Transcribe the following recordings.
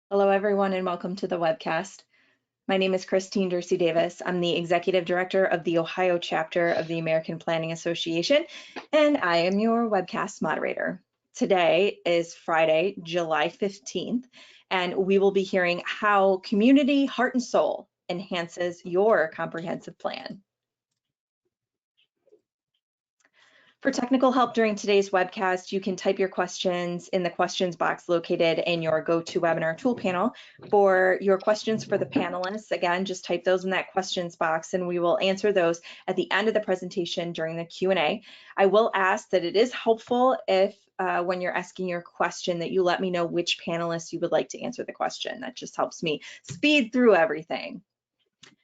Hello, everyone, and welcome to the webcast. My name is Christine Dorsey Davis. I'm the Executive Director of the Ohio chapter of the American Planning Association, and I am your webcast moderator. Today is Friday, July 15th, and we will be hearing how community heart and soul enhances your comprehensive plan. For technical help during today's webcast, you can type your questions in the questions box located in your GoToWebinar tool panel. For your questions for the panelists, again, just type those in that questions box and we will answer those at the end of the presentation during the Q&A. I will ask that it is helpful if when you're asking your question that you let me know which panelists you would like to answer the question. That just helps me speed through everything.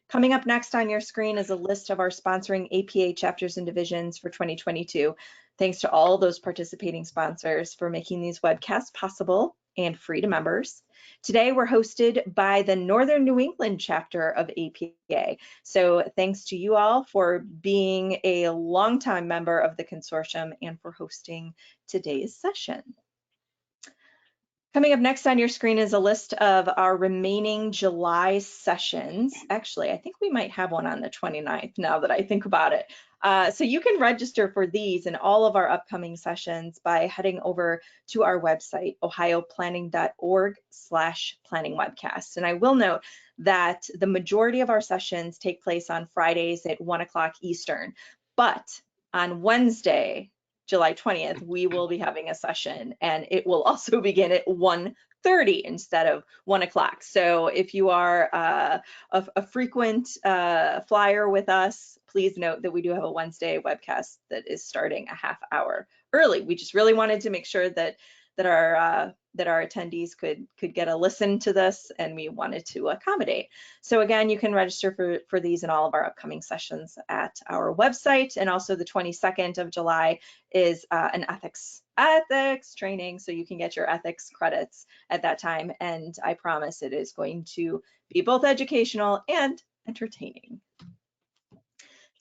Coming up next on your screen is a list of our sponsoring APA chapters and divisions for 2022. Thanks to all those participating sponsors for making these webcasts possible and free to members. Today we're hosted by the Northern New England chapter of APA. So thanks to you all for being a longtime member of the consortium and for hosting today's session. Coming up next on your screen is a list of our remaining July sessions. Actually, I think we might have one on the 29th now that I think about it. So you can register for these and all of our upcoming sessions by heading over to our website, ohioplanning.org/planningwebcast. And I will note that the majority of our sessions take place on Fridays at 1 o'clock Eastern, but on Wednesday, July 20th, we will be having a session and it will also begin at 1:30 instead of 1 o'clock. So if you are a frequent flyer with us, please note that we do have a Wednesday webcast that is starting a half hour early. We just really wanted to make sure that our attendees could get a listen to this, and we wanted to accommodate. So again, you can register for these and all of our upcoming sessions at our website. And also the 22nd of July is an ethics training, so you can get your ethics credits at that time. And I promise it is going to be both educational and entertaining.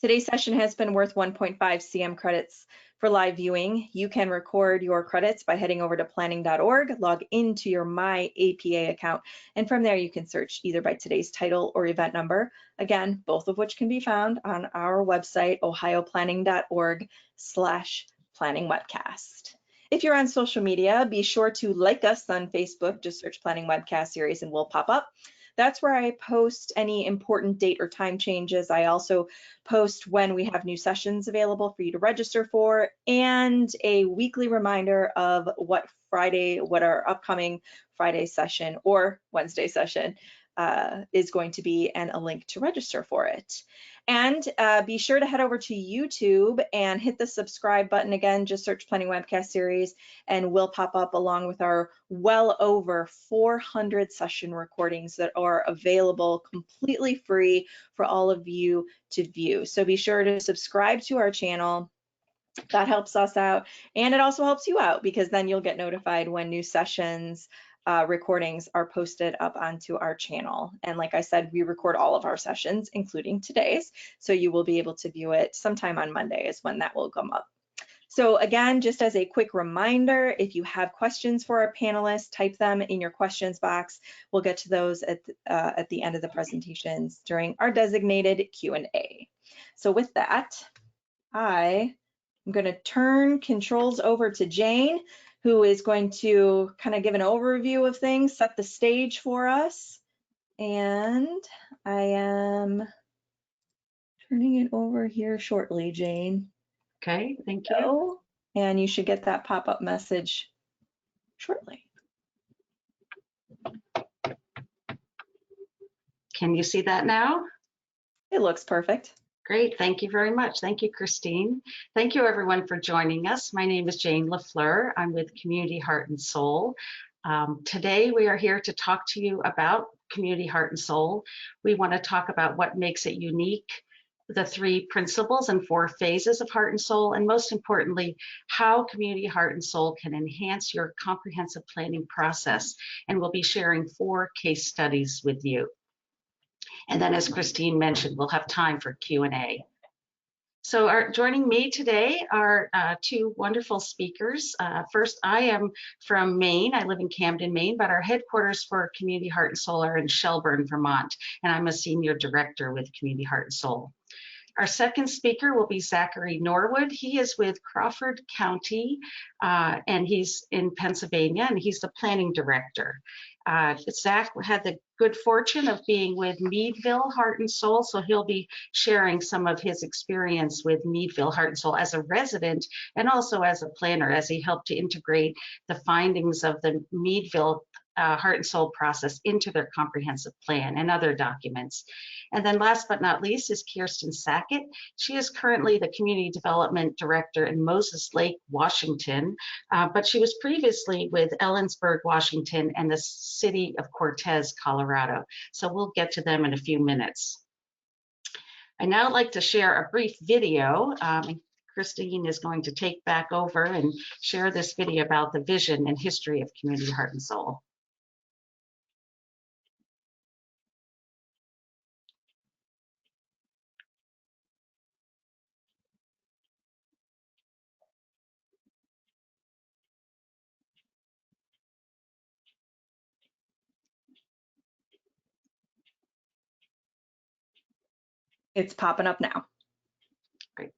Today's session has been worth 1.5 CM credits. For live viewing, you can record your credits by heading over to planning.org, log into your My APA account, and from there you can search either by today's title or event number. Again, both of which can be found on our website, ohioplanning.org/planningwebcast. If you're on social media, be sure to like us on Facebook. Just search Planning Webcast Series and we'll pop up. That's where I post any important date or time changes. I also post when we have new sessions available for you to register for, and a weekly reminder of what our upcoming Friday session or Wednesday session is going to be, and a link to register for it. And be sure to head over to YouTube and hit the subscribe button. Again, just search Planning Webcast Series and we'll pop up along with our well over 400 session recordings that are available completely free for all of you to view. So be sure to subscribe to our channel. That helps us out, and it also helps you out because then you'll get notified when new sessions recordings are posted up onto our channel. And like I said, we record all of our sessions, including today's, so you will be able to view it sometime on Monday is when that will come up. So again, just as a quick reminder, if you have questions for our panelists, type them in your questions box. We'll get to those at the end of the presentations during our designated Q&A. So with that, I'm going to turn controls over to Jane, who is going to kind of give an overview of things, set the stage for us. And I am turning it over here shortly, Jane. Okay, thank you. And you should get that pop-up message shortly. Can you see that now? It looks perfect. Great, thank you very much. Thank you, Christine. Thank you everyone for joining us. My name is Jane LaFleur. I'm with Community Heart and Soul. Today we are here to talk to you about Community Heart and Soul. We want to talk about what makes it unique, the 3 principles and 4 phases of Heart and Soul, and most importantly, how Community Heart and Soul can enhance your comprehensive planning process. And we'll be sharing 4 case studies with you. And then, as Christine mentioned, we'll have time for Q&A. So joining me today are two wonderful speakers. First, I am from Maine. I live in Camden, Maine, but our headquarters for Community Heart and Soul are in Shelburne, Vermont, and I'm a senior director with Community Heart and Soul. Our second speaker will be Zachary Norwood. He is with Crawford County, and he's in Pennsylvania, and he's the planning director. Zach had the good fortune of being with Meadville Heart and Soul, so he'll be sharing some of his experience with Meadville Heart and Soul as a resident and also as a planner, as he helped to integrate the findings of the Meadville Heart and Soul process into their comprehensive plan and other documents. And then last but not least is Kirsten Sackett. She is currently the Community Development Director in Moses Lake, Washington, but she was previously with Ellensburg, Washington, and the city of Cortez, Colorado. So we'll get to them in a few minutes. I'd now like to share a brief video. Christine is going to take back over and share this video about the vision and history of Community Heart and Soul. It's popping up now. Great.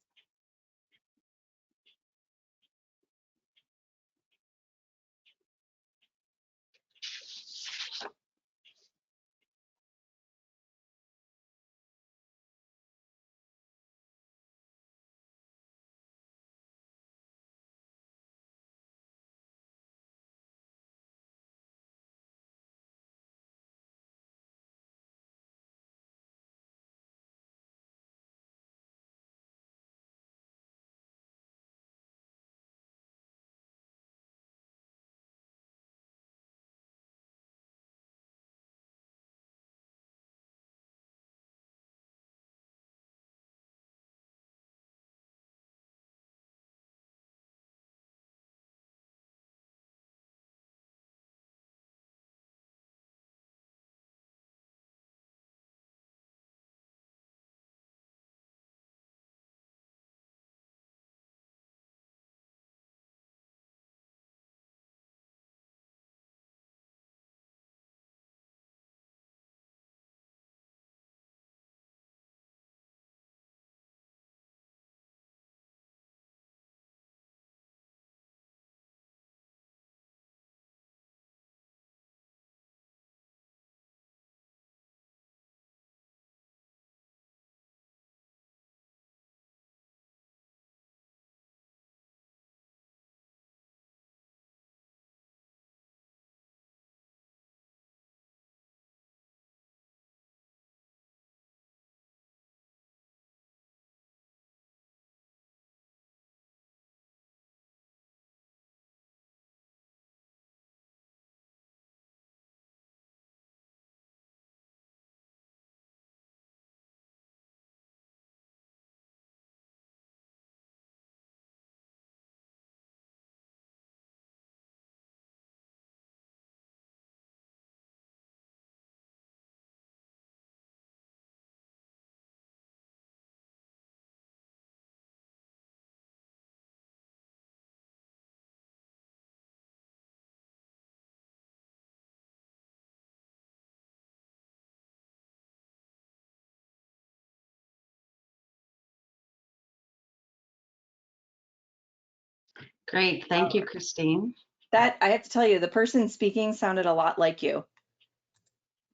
Great, thank you, Christine. That, I have to tell you, the person speaking sounded a lot like you.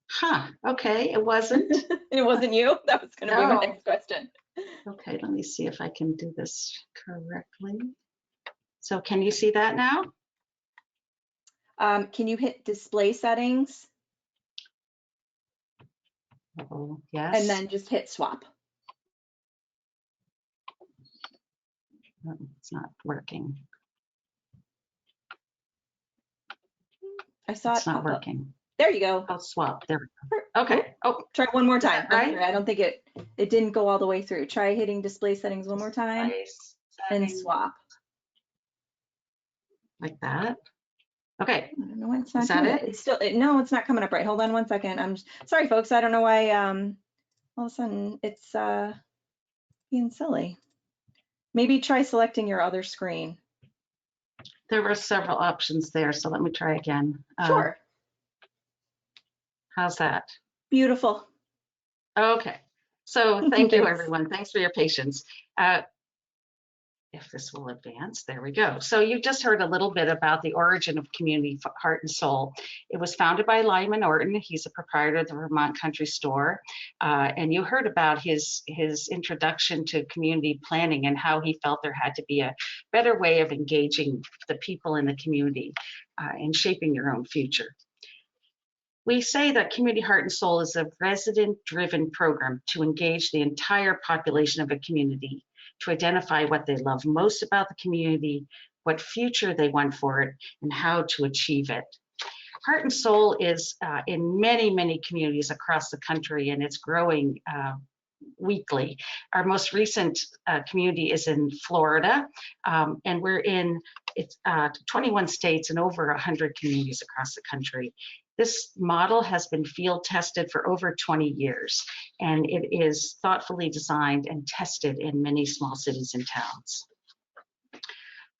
Huh, okay, it wasn't. It wasn't you? That was going to be my No. next question. Okay, let me see if I can do this correctly. So can you see that now? Can you hit display settings? Oh, yes. And then just hit swap. Oh, it's not working. I saw It's it not pop up. working. There you go. Oh, swap, there we go. Okay, oh. Try it one more time. Right? I'm sorry, I don't think it didn't go all the way through. Try hitting display settings one more time and swap. Like that. Okay. I don't know why it's not Is that doing it? It's still, no, it's not coming up right. Hold on one second. I'm sorry, folks. I don't know why all of a sudden it's being silly. Maybe try selecting your other screen. There were several options there, so let me try again. Sure. How's that? Beautiful. Okay. So thank you, Thanks. everyone. Thanks for your patience. If this will advance, there we go. So you just heard a little bit about the origin of Community Heart and Soul. It was founded by Lyman Orton. He's a proprietor of the Vermont Country Store. And you heard about his introduction to community planning and how he felt there had to be a better way of engaging the people in the community and shaping your own future. We say that Community Heart and Soul is a resident-driven program to engage the entire population of a community, to identify what they love most about the community, what future they want for it, and how to achieve it. Heart and Soul is in many, many communities across the country, and it's growing weekly. Our most recent community is in Florida, and we're in 21 states and over 100 communities across the country. This model has been field tested for over 20 years, and it is thoughtfully designed and tested in many small cities and towns.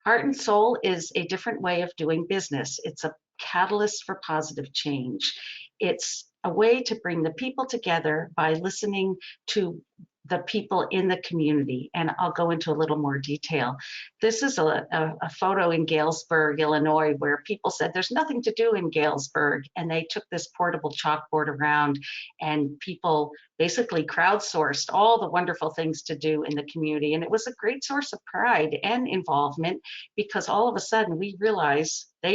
Heart and Soul is a different way of doing business. It's a catalyst for positive change. It's a way to bring the people together by listening to the people in the community, and I'll go into a little more detail. This is a photo in Galesburg, Illinois, where people said there's nothing to do in Galesburg, and they took this portable chalkboard around, and people basically crowdsourced all the wonderful things to do in the community, and it was a great source of pride and involvement, because all of a sudden they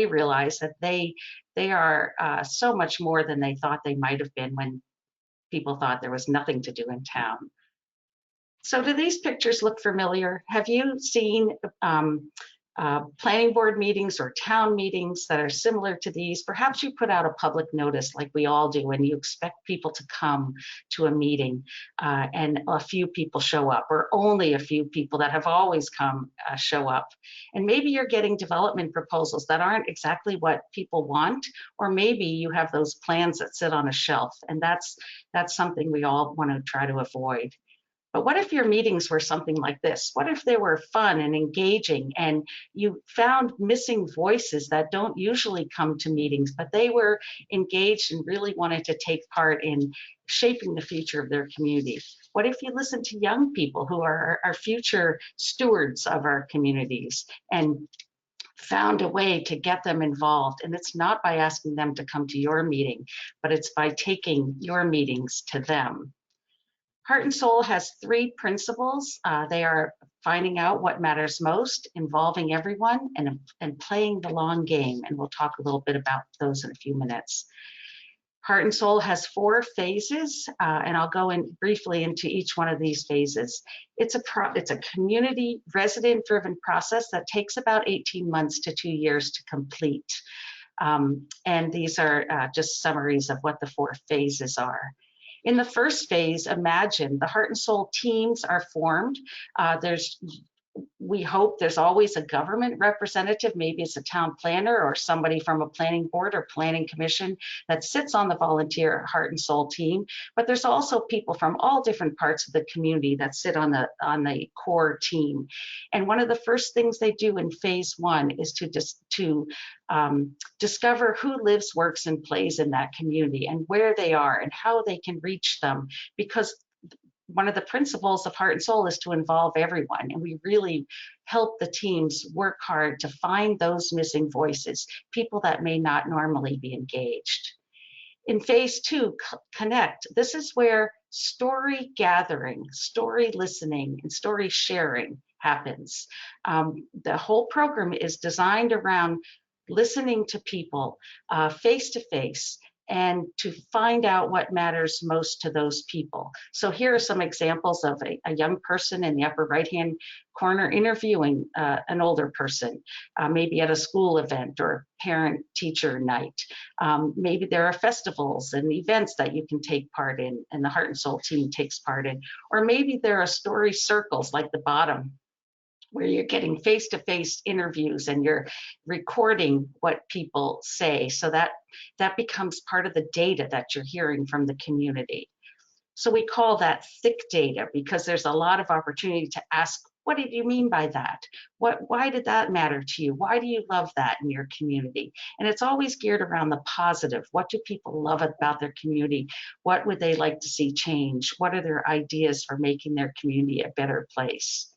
realize that they are so much more than they thought they might have been when people thought there was nothing to do in town. So do these pictures look familiar? Have you seen planning board meetings or town meetings that are similar to these? Perhaps you put out a public notice like we all do, and you expect people to come to a meeting and a few people show up, or only a few people that have always come show up. And maybe you're getting development proposals that aren't exactly what people want, or maybe you have those plans that sit on a shelf, and that's something we all want to try to avoid. But what if your meetings were something like this? What if they were fun and engaging, and you found missing voices that don't usually come to meetings, but they were engaged and really wanted to take part in shaping the future of their community? What if you listened to young people who are our future stewards of our communities and found a way to get them involved? And it's not by asking them to come to your meeting, but it's by taking your meetings to them. Heart and Soul has three principles. They are finding out what matters most, involving everyone, and playing the long game. And we'll talk a little bit about those in a few minutes. Heart and Soul has 4 phases, and I'll go in briefly into each one of these phases. It's a community resident-driven process that takes about 18 months to 2 years to complete. And these are just summaries of what the 4 phases are. In the first phase, imagine the Heart and Soul teams are formed. We hope there's always a government representative, maybe it's a town planner or somebody from a planning board or planning commission that sits on the volunteer Heart and Soul team. But there's also people from all different parts of the community that sit on the core team. And one of the first things they do in phase 1 is to discover who lives, works, and plays in that community, and where they are and how they can reach them, because one of the principles of Heart and Soul is to involve everyone, and we really help the teams work hard to find those missing voices, people that may not normally be engaged. In phase 2, Connect, this is where story gathering, story listening, and story sharing happens. The whole program is designed around listening to people face to face, and to find out what matters most to those people. So here are some examples of a young person in the upper right-hand corner interviewing an older person, maybe at a school event or parent-teacher night. Maybe there are festivals and events that you can take part in, and the Heart and Soul team takes part in. Or maybe there are story circles like the bottom, where you're getting face-to-face interviews and you're recording what people say, so that becomes part of the data that you're hearing from the community. So we call that thick data, because there's a lot of opportunity to ask What did you mean by that? Why did that matter to you? Why do you love that in your community? And it's always geared around the positive. What do people love about their community? What would they like to see change? What are their ideas for making their community a better place?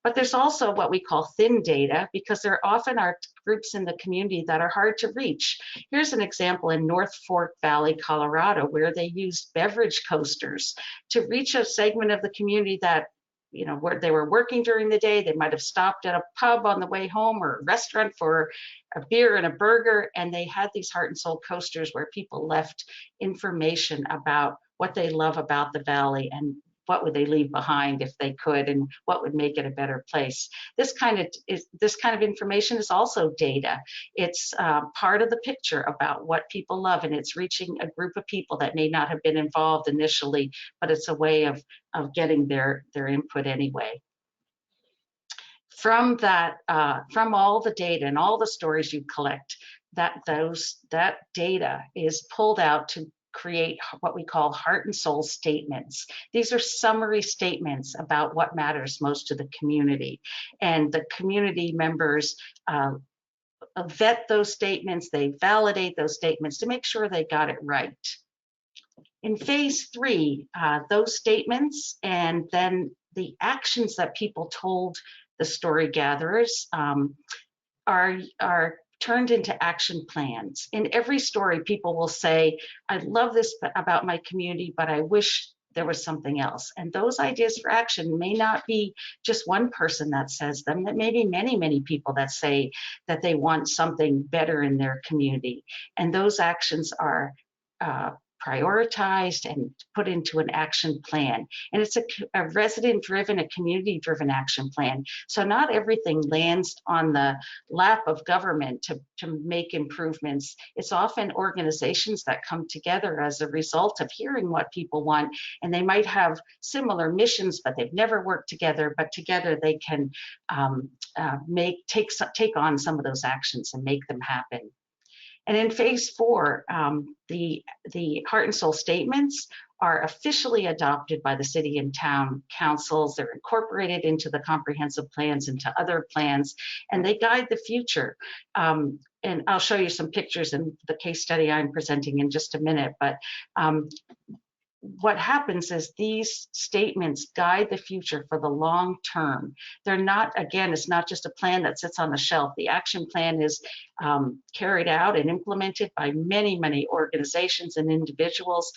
But there's also what we call thin data, because there often are groups in the community that are hard to reach. Here's an example in North Fork Valley, Colorado, where they used beverage coasters to reach a segment of the community that, you know, where they were working during the day. They might have stopped at a pub on the way home or a restaurant for a beer and a burger, and they had these heart and soul coasters where people left information about what they love about the valley and what would they leave behind if they could, and what would make it a better place. This kind of information is also data. It's part of the picture about what people love, and it's reaching a group of people that may not have been involved initially, but it's a way of getting their input anyway. From that, from all the data and all the stories you collect, that data is pulled out to create what we call heart and soul statements. These are summary statements about what matters most to the community. And the community members vet those statements, they validate those statements to make sure they got it right. In phase 3, those statements and then the actions that people told the story gatherers are turned into action plans. In every story, people will say, I love this about my community, but I wish there was something else. And those ideas for action may not be just one person that says them, that may be many, many people that say that they want something better in their community. And those actions are prioritized and put into an action plan. And it's a resident-driven, a community-driven action plan. So not everything lands on the lap of government to make improvements. It's often organizations that come together as a result of hearing what people want, and they might have similar missions, but they've never worked together, but together they can take on some of those actions and make them happen. And in phase 4, the heart and soul statements are officially adopted by the city and town councils. They're incorporated into the comprehensive plans, into other plans, and they guide the future. And I'll show you some pictures in the case study I'm presenting in just a minute, but what happens is these statements guide the future for the long term. They're not, again, it's not just a plan that sits on the shelf. The action plan is carried out and implemented by many, many organizations and individuals.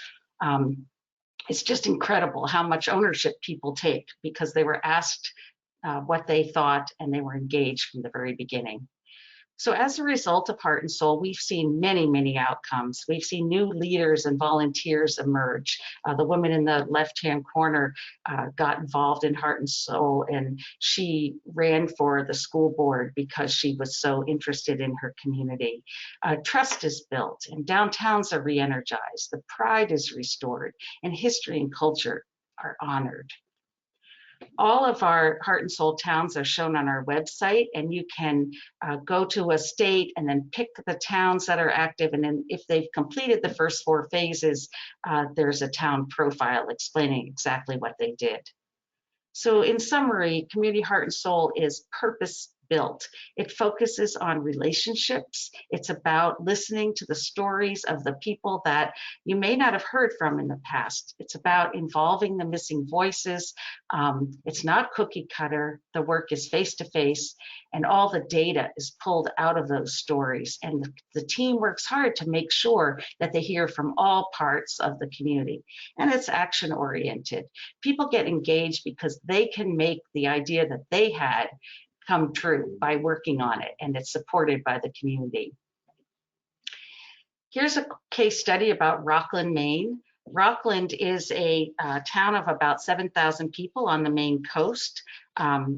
It's just incredible how much ownership people take because they were asked what they thought and they were engaged from the very beginning. So as a result of Heart and Soul, we've seen many, many outcomes. We've seen new leaders and volunteers emerge. The woman in the left-hand corner got involved in Heart and Soul, and she ran for the school board because she was so interested in her community. Trust is built, and downtowns are re-energized. The pride is restored, and history and culture are honored. All of our Heart and Soul towns are shown on our website, and you can go to a state and then pick the towns that are active. And then if they've completed the first 4 phases, there's a town profile explaining exactly what they did. So in summary, Community Heart and Soul is purpose-built. It focuses on relationships. It's about listening to the stories of the people that you may not have heard from in the past. It's about involving the missing voices. It's not cookie cutter. The work is face-to-face, and all the data is pulled out of those stories. And the team works hard to make sure that they hear from all parts of the community. And it's action-oriented. People get engaged because they can make the idea that they had come true by working on it, and it's supported by the community. Here's a case study about Rockland, Maine. Rockland is a town of about 7,000 people on the Maine coast.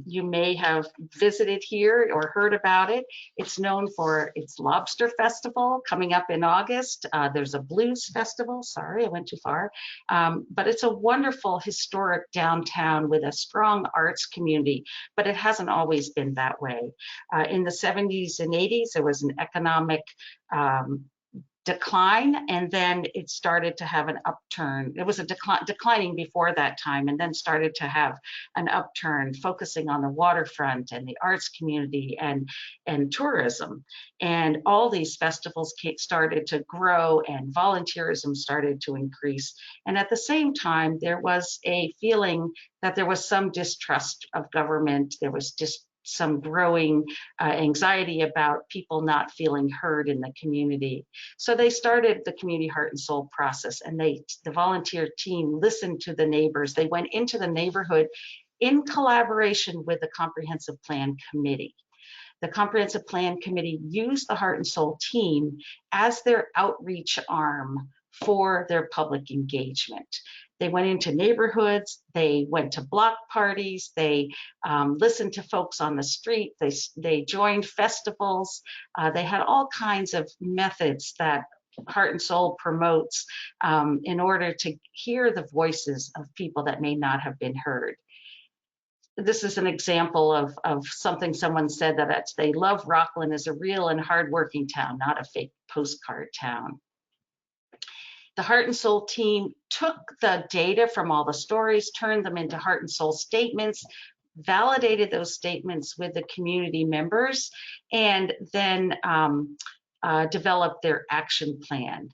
You may have visited here or heard about it. It's known for its lobster festival coming up in August. There's a blues festival. Sorry, I went too far. But it's a wonderful historic downtown with a strong arts community, but it hasn't always been that way. In the 70s and 80s, there was an economic decline, and then it started to have an upturn. It was a declining before that time, and then started to have an upturn, focusing on the waterfront and the arts community and tourism. And all these festivals started to grow, and volunteerism started to increase. And at the same time, there was a feeling that there was some distrust of government. There was just some growing anxiety about people not feeling heard in the community. So they started the community heart and soul process, and the volunteer team listened to the neighbors. They went into the neighborhood in collaboration with the Comprehensive Plan Committee. The Comprehensive Plan Committee used the Heart and Soul team as their outreach arm for their public engagement. They went into neighborhoods, they went to block parties, they listened to folks on the street, they joined festivals, they had all kinds of methods that Heart and Soul promotes in order to hear the voices of people that may not have been heard. This is an example of something someone said, that they love Rockland as a real and hardworking town, not a fake postcard town. The Heart and Soul team took the data from all the stories, turned them into Heart and Soul statements, validated those statements with the community members, and then developed their action plan.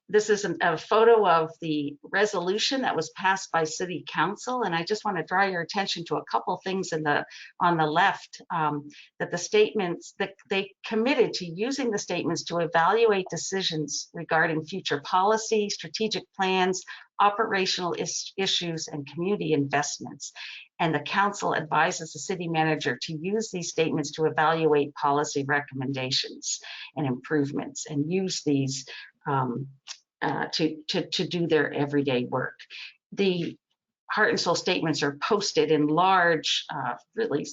This is a photo of the resolution that was passed by City Council, and I just want to draw your attention to a couple things on the left, that the statements, that they committed to using the statements to evaluate decisions regarding future policy, strategic plans, operational issues, and community investments. And the council advises the city manager to use these statements to evaluate policy recommendations and improvements, and use these to do their everyday work. The Heart and Soul statements are posted in large, really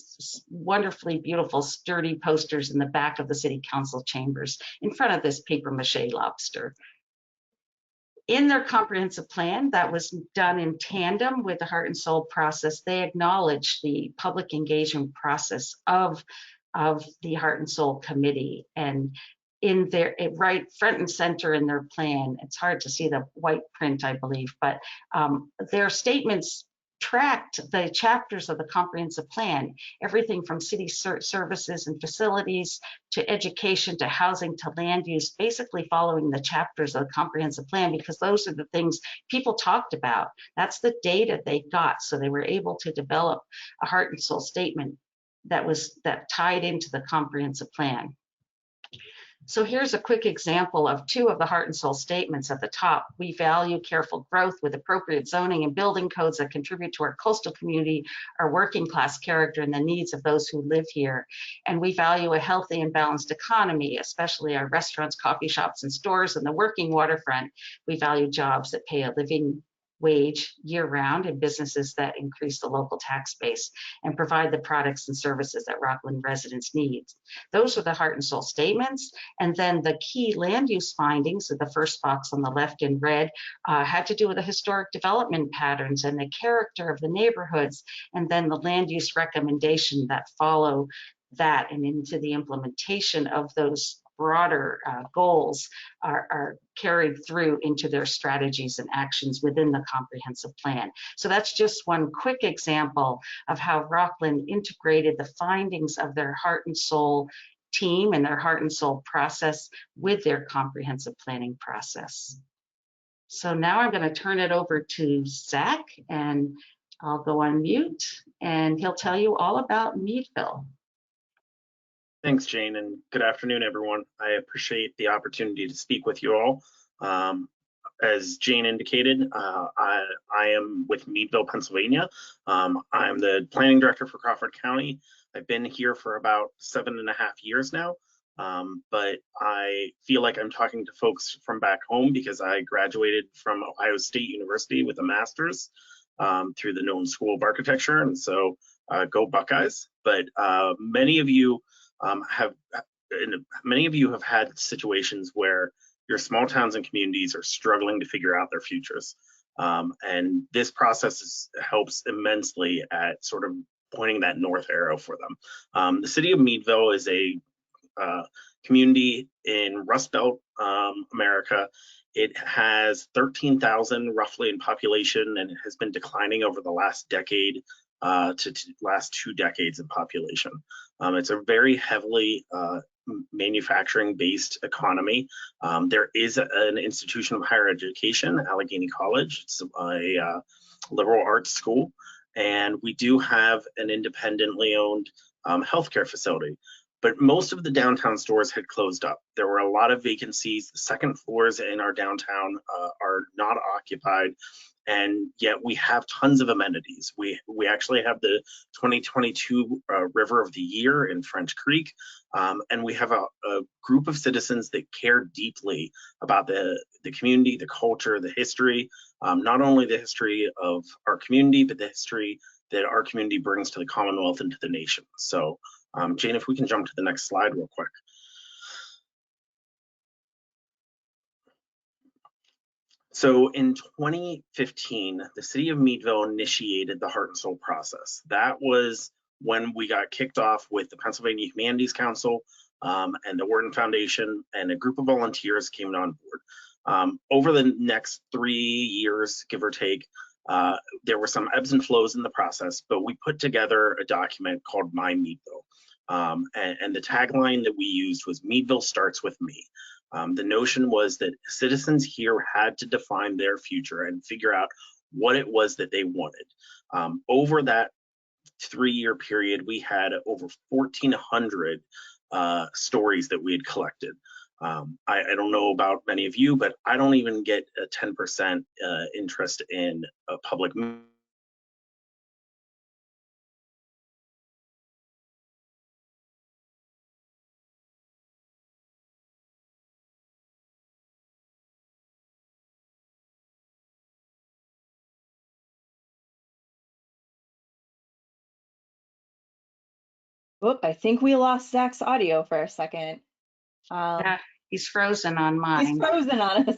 wonderfully beautiful, sturdy posters in the back of the city council chambers in front of this paper mache lobster. In their comprehensive plan that was done in tandem with the Heart and Soul process, they acknowledged the public engagement process of the Heart and Soul Committee. And in their right front and center in their plan, it's hard to see the white print, I believe, but their statements tracked the chapters of the comprehensive plan, everything from city services and facilities to education to housing to land use, basically following the chapters of the comprehensive plan, because those are the things people talked about. That's the data they got. So they were able to develop a Heart and Soul statement that tied into the comprehensive plan. So here's a quick example of two of the Heart and Soul statements at the top. We value careful growth with appropriate zoning and building codes that contribute to our coastal community, our working class character, and the needs of those who live here. And we value a healthy and balanced economy, especially our restaurants, coffee shops, and stores, and the working waterfront. We value jobs that pay a living wage year-round, and businesses that increase the local tax base and provide the products and services that Rockland residents need. Those are the Heart and Soul statements. And then the key land use findings, so the first box on the left in red, had to do with the historic development patterns and the character of the neighborhoods, and then the land use recommendation that follow that and into the implementation of those broader goals are carried through into their strategies and actions within the comprehensive plan. So that's just one quick example of how Rockland integrated the findings of their Heart and Soul team and their Heart and Soul process with their comprehensive planning process. So now I'm going to turn it over to Zach, and I'll go on mute, and he'll tell you all about Meadville. Thanks, Jane, and good afternoon, everyone. I appreciate the opportunity to speak with you all. As Jane indicated, I am with Meadville, Pennsylvania. I'm the planning director for Crawford County. I've been here for about 7.5 years now, but I feel like I'm talking to folks from back home because I graduated from Ohio State University with a master's through the Nolan School of Architecture, and so go Buckeyes. But many of you have had situations where your small towns and communities are struggling to figure out their futures. And this process helps immensely at sort of pointing that north arrow for them. The city of Meadville is a community in Rust Belt, America. It has 13,000 roughly in population, and it has been declining over the last decade to last 2 decades in population. It's a very heavily manufacturing-based economy. There is an institution of higher education, Allegheny College. It's a liberal arts school, and we do have an independently owned healthcare facility. But most of the downtown stores had closed up. There were a lot of vacancies. The second floors in our downtown are not occupied, and yet we have tons of amenities. We actually have the 2022 River of the Year in French Creek, and we have a group of citizens that care deeply about the community, the culture, the history, not only the history of our community, but the history that our community brings to the Commonwealth and to the nation. So Jane, if we can jump to the next slide real quick. So in 2015, the city of Meadville initiated the Heart and Soul process. That was when we got kicked off with the Pennsylvania Humanities Council and the Wharton Foundation, and a group of volunteers came on board. Over the next 3 years, give or take, there were some ebbs and flows in the process, but we put together a document called My Meadville. And the tagline that we used was Meadville starts with me. The notion was that citizens here had to define their future and figure out what it was that they wanted. Over that 3-year period, we had over 1,400 stories that we had collected. I don't know about many of you, but I don't even get a 10% interest in a public. Whoop, I think we lost Zach's audio for a second. Yeah, he's frozen on mine. He's frozen on us.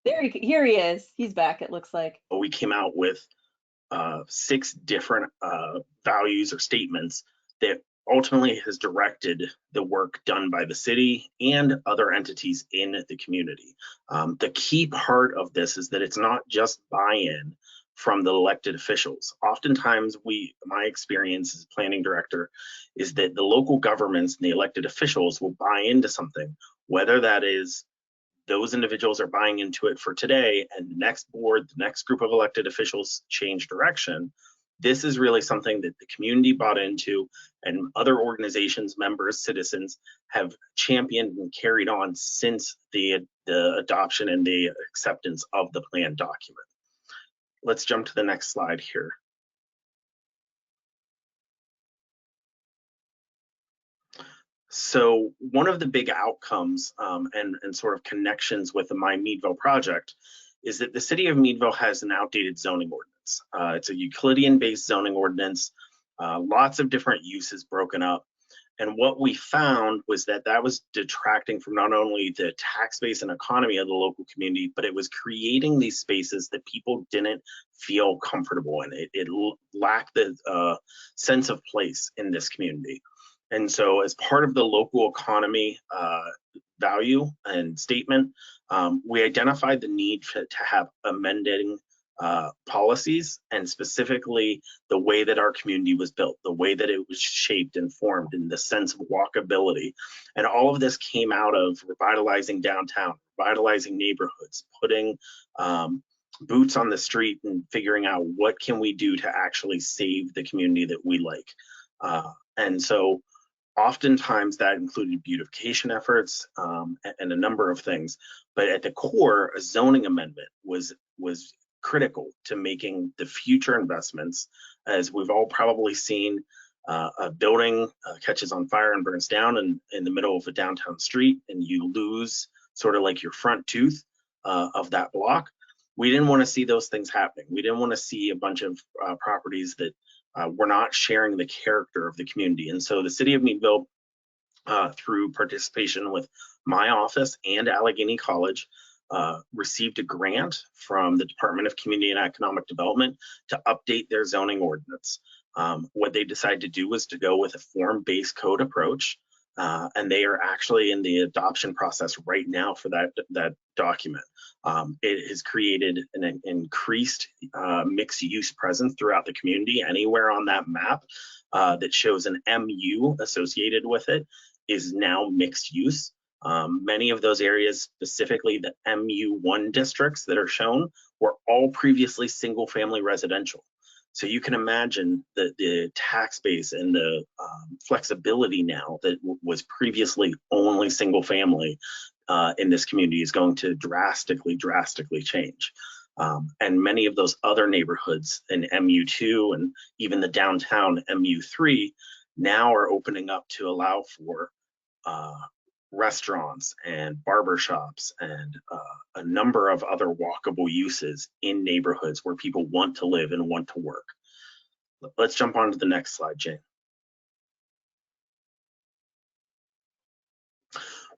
Here he is. He's back, it looks like. We came out with 6 different values or statements that ultimately has directed the work done by the city and other entities in the community. The key part of this is that it's not just buy-in from the elected officials. Oftentimes, my experience as planning director is that the local governments and the elected officials will buy into something, whether that is those individuals are buying into it for today, and the next board, the next group of elected officials change direction. This is really something that the community bought into, and other organizations, members, citizens have championed and carried on since the adoption and the acceptance of the plan document. Let's jump to the next slide here. So one of the big outcomes and sort of connections with the My Meadville project is that the city of Meadville has an outdated zoning ordinance. It's a Euclidean-based zoning ordinance, lots of different uses broken up. And what we found was that that was detracting from not only the tax base and economy of the local community, but it was creating these spaces that people didn't feel comfortable in. It lacked the sense of place in this community. And so as part of the local economy value and statement, we identified the need to have amending policies, and specifically the way that our community was built, the way that it was shaped and formed, in the sense of walkability. And all of this came out of revitalizing downtown, revitalizing neighborhoods, putting boots on the street and figuring out what can we do to actually save the community that we like. And so oftentimes that included beautification efforts and a number of things. But at the core, a zoning amendment was critical to making the future investments. As we've all probably seen, a building catches on fire and burns down in the middle of a downtown street, and you lose sort of like your front tooth of that block. We didn't want to see those things happening. We didn't want to see a bunch of properties that were not sharing the character of the community. And so the city of Meadville, through participation with my office and Allegheny College, received a grant from the Department of Community and Economic Development to update their zoning ordinance. What they decided to do was to go with a form-based code approach and they are actually in the adoption process right now for that document. It has created an increased mixed use presence throughout the community. Anywhere on that map that shows an MU associated with it is now mixed use. Many of those areas, specifically the MU1 districts that are shown, were all previously single family residential. So you can imagine that the tax base and the flexibility now that was previously only single family in this community is going to drastically change. And many of those other neighborhoods in MU2 and even the downtown MU3 now are opening up to allow for restaurants and barbershops and a number of other walkable uses in neighborhoods where people want to live and want to work. Let's jump on to the next slide, Jane.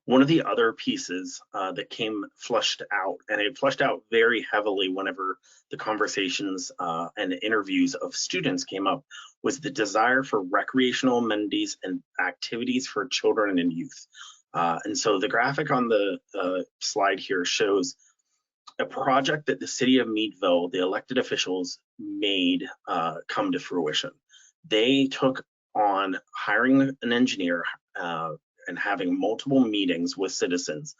One of the other pieces that came flushed out, and it flushed out very heavily whenever the conversations and interviews of students came up, was the desire for recreational amenities and activities for children and youth. And so the graphic on the slide here shows a project that the city of Meadville, the elected officials, made come to fruition. They took on hiring an engineer and having multiple meetings with citizens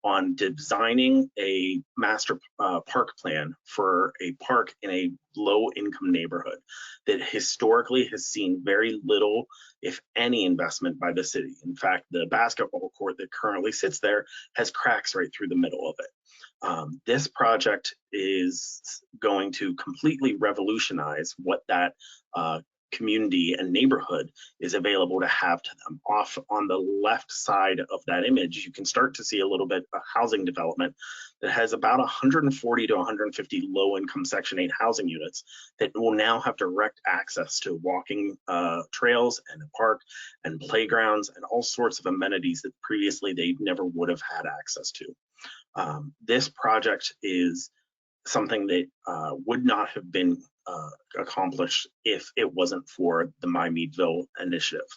on designing a master park plan for a park in a low-income neighborhood that historically has seen very little, if any, investment by the city. In fact, the basketball court that currently sits there has cracks right through the middle of it. This project is going to completely revolutionize what that community and neighborhood is available to have to them. Off on the left side of that image, you can start to see a little bit of housing development that has about 140 to 150 low-income Section 8 housing units that will now have direct access to walking trails and a park and playgrounds and all sorts of amenities that previously they never would have had access to. This project is something that would not have been accomplished if it wasn't for the My Meadville initiative.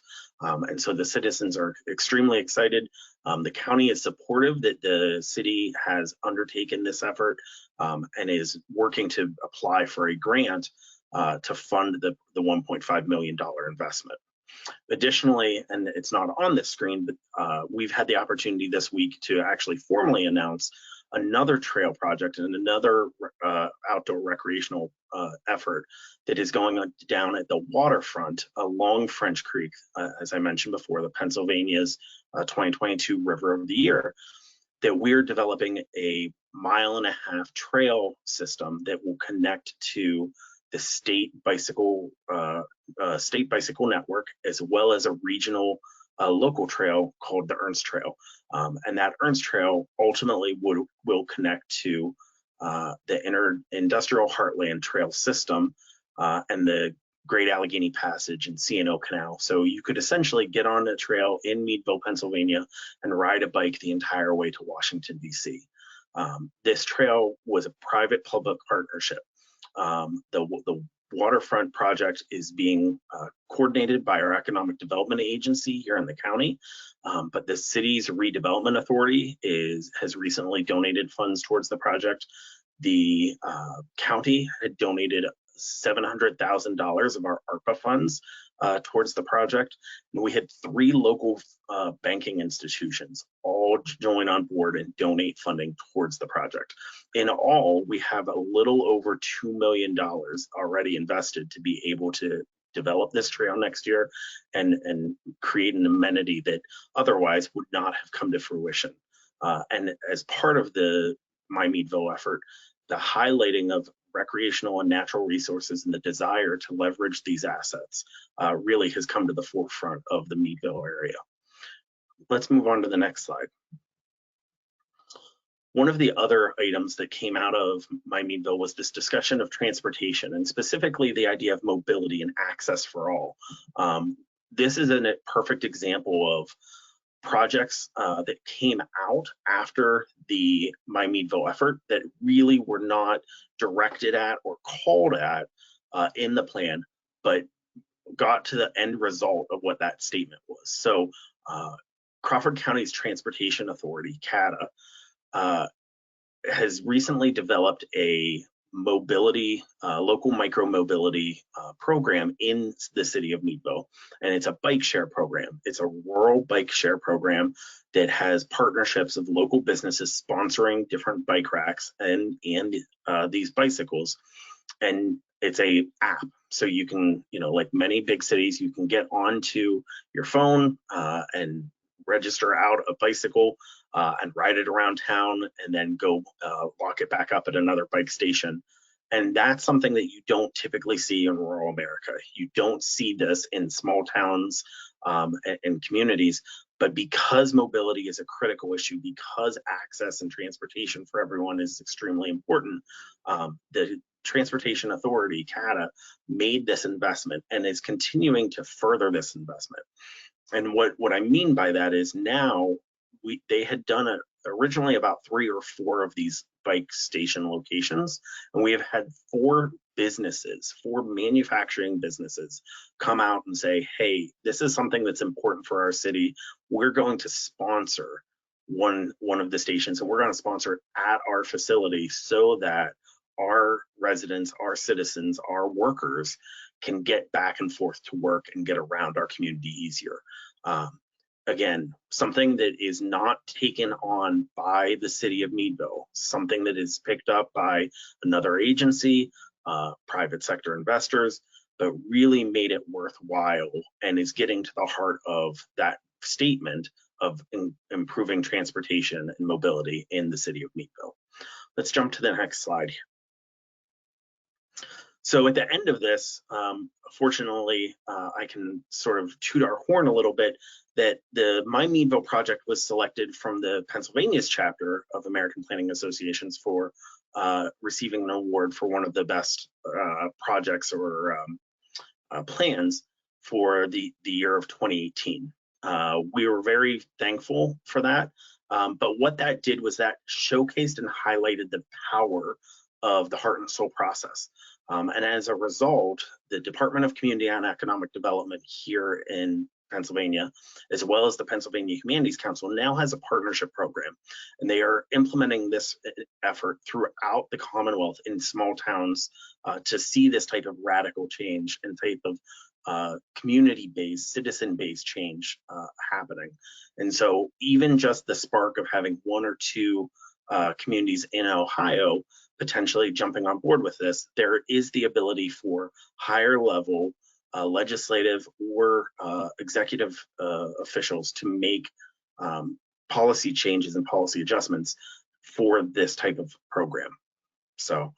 And so the citizens are extremely excited. The county is supportive that the city has undertaken this effort and is working to apply for a grant to fund the $1.5 million investment. Additionally, and it's not on this screen, but we've had the opportunity this week to actually formally announce another trail project and another outdoor recreational effort that is going on down at the waterfront along French Creek, as I mentioned before, the Pennsylvania's 2022 River of the Year, that we're developing a 1.5-mile trail system that will connect to the state bicycle network, as well as a regional local trail called the Ernst Trail. And that Ernst Trail ultimately will connect to the Industrial Heartland Trail system and the Great Allegheny Passage and C&O Canal. So you could essentially get on a trail in Meadville, Pennsylvania, and ride a bike the entire way to Washington, D.C. This trail was a private-public partnership. The waterfront project is being coordinated by our economic development agency here in the county, but the city's redevelopment authority has recently donated funds towards the project. The county had donated $700,000 of our ARPA funds towards the project. And we had 3 local banking institutions all join on board and donate funding towards the project. In all, we have a little over $2 million already invested to be able to develop this trail next year and create an amenity that otherwise would not have come to fruition. And as part of the My Meadville effort, the highlighting of recreational and natural resources and the desire to leverage these assets really has come to the forefront of the Meadville area. Let's move on to the next slide. One of the other items that came out of My Meadville was this discussion of transportation, and specifically the idea of mobility and access for all. This is a perfect example of projects that came out after the My Meadville effort that really were not directed at or called at in the plan, but got to the end result of what that statement was. So Crawford County's Transportation Authority, CATA, has recently developed a mobility, local micro mobility program in the city of Meadville, and it's a bike share program. It's a rural bike share program that has partnerships of local businesses sponsoring different bike racks and these bicycles, and it's a app. So you can, like many big cities, you can get onto your phone and register out a bicycle and ride it around town, and then go lock it back up at another bike station. And that's something that you don't typically see in rural America. You don't see this in small towns and communities, but because mobility is a critical issue, because access and transportation for everyone is extremely important, the Transportation Authority, CATA, made this investment and is continuing to further this investment. And what I mean by that is now they had done it originally about 3 or 4 of these bike station locations, and we have had 4 manufacturing businesses come out and say, hey, this is something that's important for our city. We're going to sponsor one of the stations, and we're going to sponsor it at our facility so that our residents, our citizens, our workers can get back and forth to work and get around our community easier. Again, something that is not taken on by the city of Meadville, something that is picked up by another agency, private sector investors, but really made it worthwhile and is getting to the heart of that statement of improving transportation and mobility in the city of Meadville. Let's jump to the next slide. So at the end of this, fortunately, I can sort of toot our horn a little bit that the My Meadville project was selected from the Pennsylvania's chapter of American Planning Associations for receiving an award for one of the best projects or plans for the year of 2018. We were very thankful for that, but what that did was that showcased and highlighted the power of the heart and soul process. And as a result, the Department of Community and Economic Development here in Pennsylvania, as well as the Pennsylvania Humanities Council, now has a partnership program, and they are implementing this effort throughout the Commonwealth in small towns to see this type of radical change and type of community-based, citizen-based change happening. And so even just the spark of having 1 or 2 communities in Ohio potentially jumping on board with this, there is the ability for higher level legislative or executive officials to make policy changes and policy adjustments for this type of program. So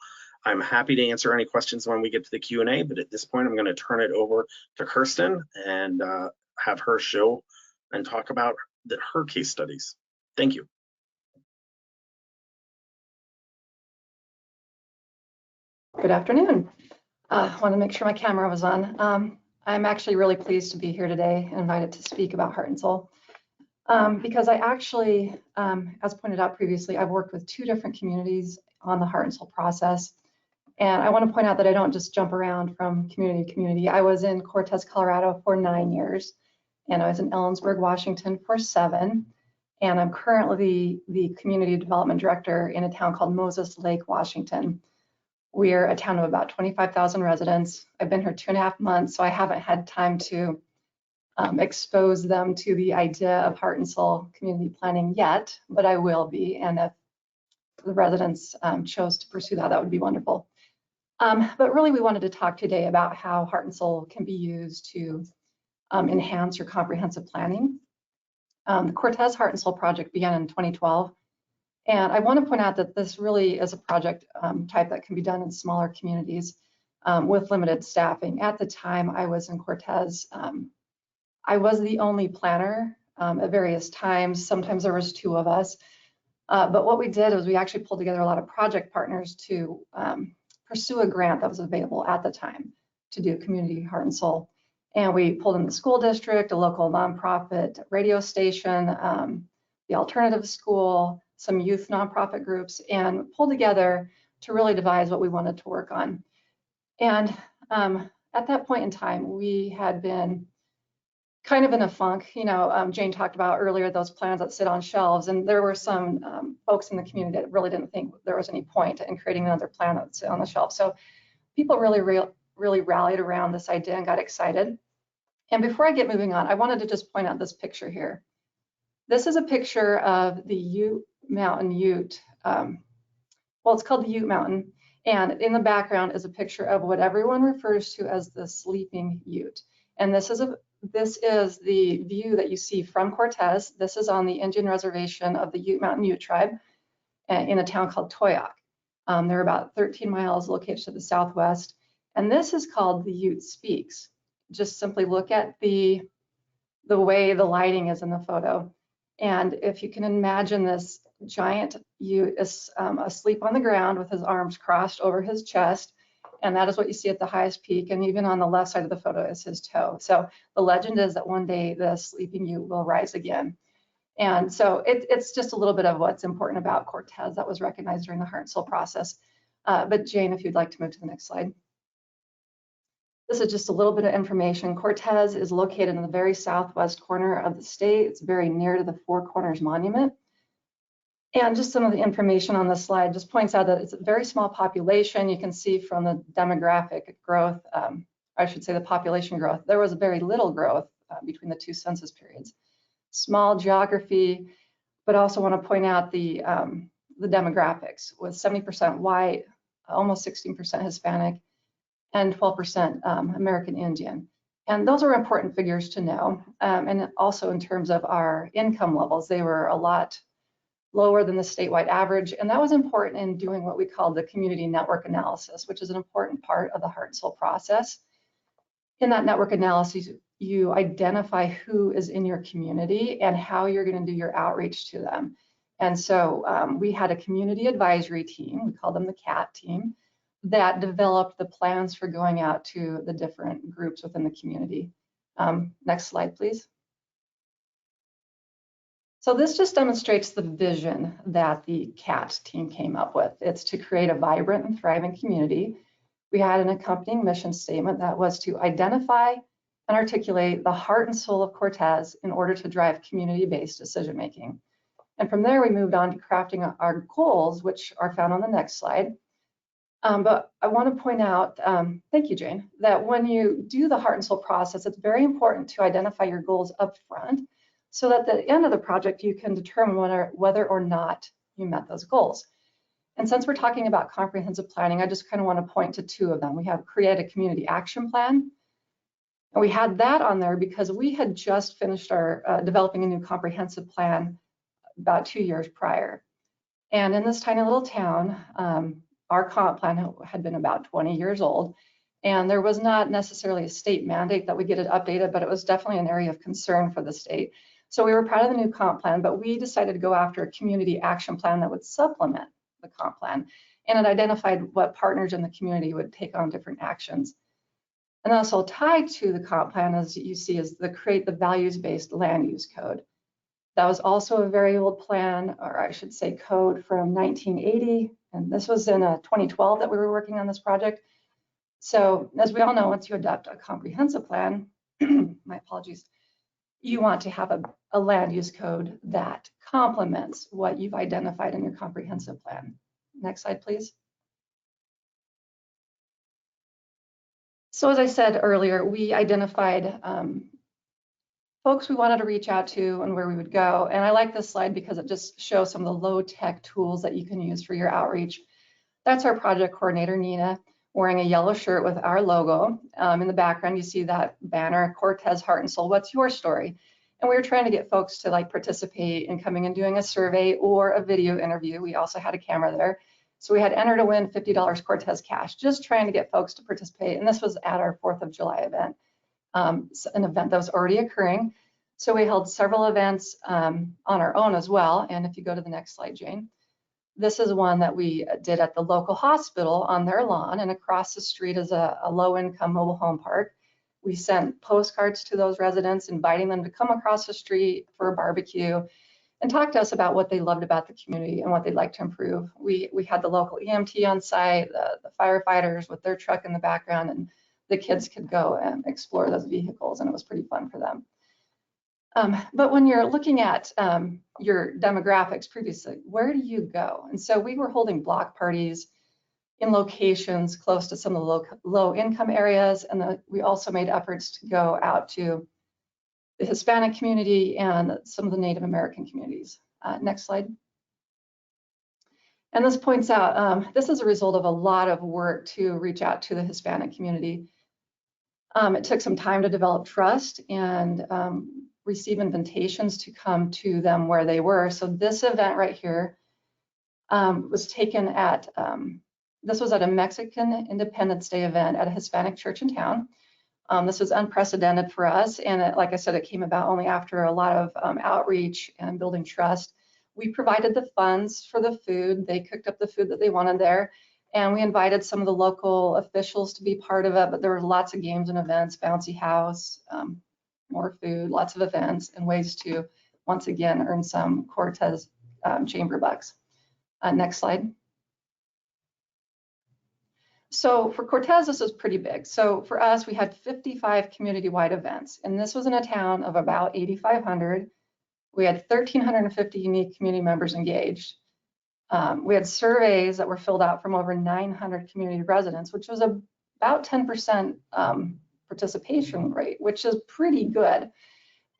I'm happy to answer any questions when we get to the Q&A, but at this point, I'm going to turn it over to Kirsten and have her show and talk about her case studies. Thank you. Good afternoon. I want to make sure my camera was on. I'm actually really pleased to be here today and invited to speak about Heart and Soul because I actually, as pointed out previously, I've worked with 2 different communities on the Heart and Soul process. And I want to point out that I don't just jump around from community to community. I was in Cortez, Colorado for 9 years, and I was in Ellensburg, Washington for 7. And I'm currently the community development director in a town called Moses Lake, Washington. We're a town of about 25,000 residents. I've been here 2.5 months, so I haven't had time to expose them to the idea of Heart and Soul community planning yet, but I will be. And if the residents chose to pursue that, that would be wonderful. But really, we wanted to talk today about how Heart and Soul can be used to enhance your comprehensive planning. The Cortez Heart and Soul project began in 2012. And I want to point out that this really is a project type that can be done in smaller communities with limited staffing. At the time I was in Cortez, I was the only planner at various times. Sometimes there was 2 of us. But what we did was we actually pulled together a lot of project partners to pursue a grant that was available at the time to do community heart and soul. And we pulled in the school district, a local nonprofit radio station, the alternative school, some youth nonprofit groups, and pulled together to really devise what we wanted to work on. And at that point in time, we had been kind of in a funk. You know, Jane talked about earlier those plans that sit on shelves, and there were some folks in the community that really didn't think there was any point in creating another plan that would sit on the shelf. So people really rallied around this idea and got excited. And before I get moving on, I wanted to just point out this picture here. This is a picture of the Ute Mountain Ute. Well, it's called the Ute Mountain. And in the background is a picture of what everyone refers to as the sleeping Ute. And this is the view that you see from Cortez. This is on the Indian reservation of the Ute Mountain Ute tribe in a town called Toyac. They're about 13 miles located to the southwest. And this is called the Ute Speaks. Just simply look at the way the lighting is in the photo. And if you can imagine this giant Ute is asleep on the ground with his arms crossed over his chest. And that is what you see at the highest peak. And even on the left side of the photo is his toe. So the legend is that one day the sleeping Ute will rise again. And so it's just a little bit of what's important about Cortez that was recognized during the heart and soul process. But Jane, if you'd like to move to the next slide. This is just a little bit of information. Cortez is located in the very southwest corner of the state. It's very near to the Four Corners Monument. And just some of the information on this slide just points out that it's a very small population. You can see from the demographic growth, I should say the population growth, there was very little growth between the two census periods. Small geography, but also want to point out the demographics with 70% white, almost 16% Hispanic, and 12% American Indian. And those are important figures to know. And also in terms of our income levels, they were a lot lower than the statewide average. And that was important in doing what we call the community network analysis, which is an important part of the heart and soul process. In that network analysis, you identify who is in your community and how you're going to do your outreach to them. And so we had a community advisory team, we call them the CAT team, that developed the plans for going out to the different groups within the community. Next slide, please. So this just demonstrates the vision that the CAT team came up with. It's to create a vibrant and thriving community. We had an accompanying mission statement that was to identify and articulate the heart and soul of Cortez in order to drive community-based decision-making. And from there, we moved on to crafting our goals, which are found on the next slide. But I want to point out, thank you, Jane, that when you do the heart and soul process, it's very important to identify your goals up front so that at the end of the project, you can determine whether or not you met those goals. And since we're talking about comprehensive planning, I just kind of want to point to two of them. We have create a community action plan. And we had that on there because we had just finished our developing a new comprehensive plan about 2 years prior. And in this tiny little town, our comp plan had been about 20 years old. And there was not necessarily a state mandate that we get it updated, but it was definitely an area of concern for the state. So we were proud of the new comp plan, but we decided to go after a community action plan that would supplement the comp plan. And it identified what partners in the community would take on different actions. And also tied to the comp plan, as you see, is the create the values-based land use code. That was also a very old plan, or I should say code from 1980. And this was in 2012 that we were working on this project. So as we all know, once you adopt a comprehensive plan, my apologies, you want to have a land use code that complements what you've identified in your comprehensive plan. Next slide, please. So as I said earlier, we identified folks we wanted to reach out to and where we would go. And I like this slide because it just shows some of the low-tech tools that you can use for your outreach. That's our project coordinator, Nina, wearing a yellow shirt with our logo. In the background, you see that banner, Cortez Heart and Soul, what's your story? And we were trying to get folks to participate in coming and doing a survey or a video interview. We also had a camera there. So we had enter to win $50 Cortez cash, just trying to get folks to participate. And this was at our 4th of July event, an event that was already occurring. So we held several events on our own as well. And if you go to the next slide, Jane, this is one that we did at the local hospital on their lawn, and across the street is a low-income mobile home park. We sent postcards to those residents, inviting them to come across the street for a barbecue and talk to us about what they loved about the community and what they'd like to improve. We had the local EMT on site, the firefighters with their truck in the background, and the kids could go and explore those vehicles, and it was pretty fun for them. But when you're looking at your demographics previously, where do you go? And so we were holding block parties in locations close to some of the low income areas. And we also made efforts to go out to the Hispanic community and some of the Native American communities. Next slide. And this points out, this is a result of a lot of work to reach out to the Hispanic community. It took some time to develop trust and receive invitations to come to them where they were. So this event right here was taken at, this was at a Mexican Independence Day event at a Hispanic church in town. This was unprecedented for us. And like I said, it came about only after a lot of outreach and building trust. We provided the funds for the food. They cooked up the food that they wanted there. And we invited some of the local officials to be part of it, but there were lots of games and events, bouncy house, more food, lots of events, and ways to, once again, earn some Cortez chamber bucks. Next slide. So for Cortez, this is pretty big. So for us, we had 55 community-wide events, and this was in a town of about 8,500. We had 1,350 unique community members engaged. We had surveys that were filled out from over 900 community residents, which was about 10% participation rate, which is pretty good.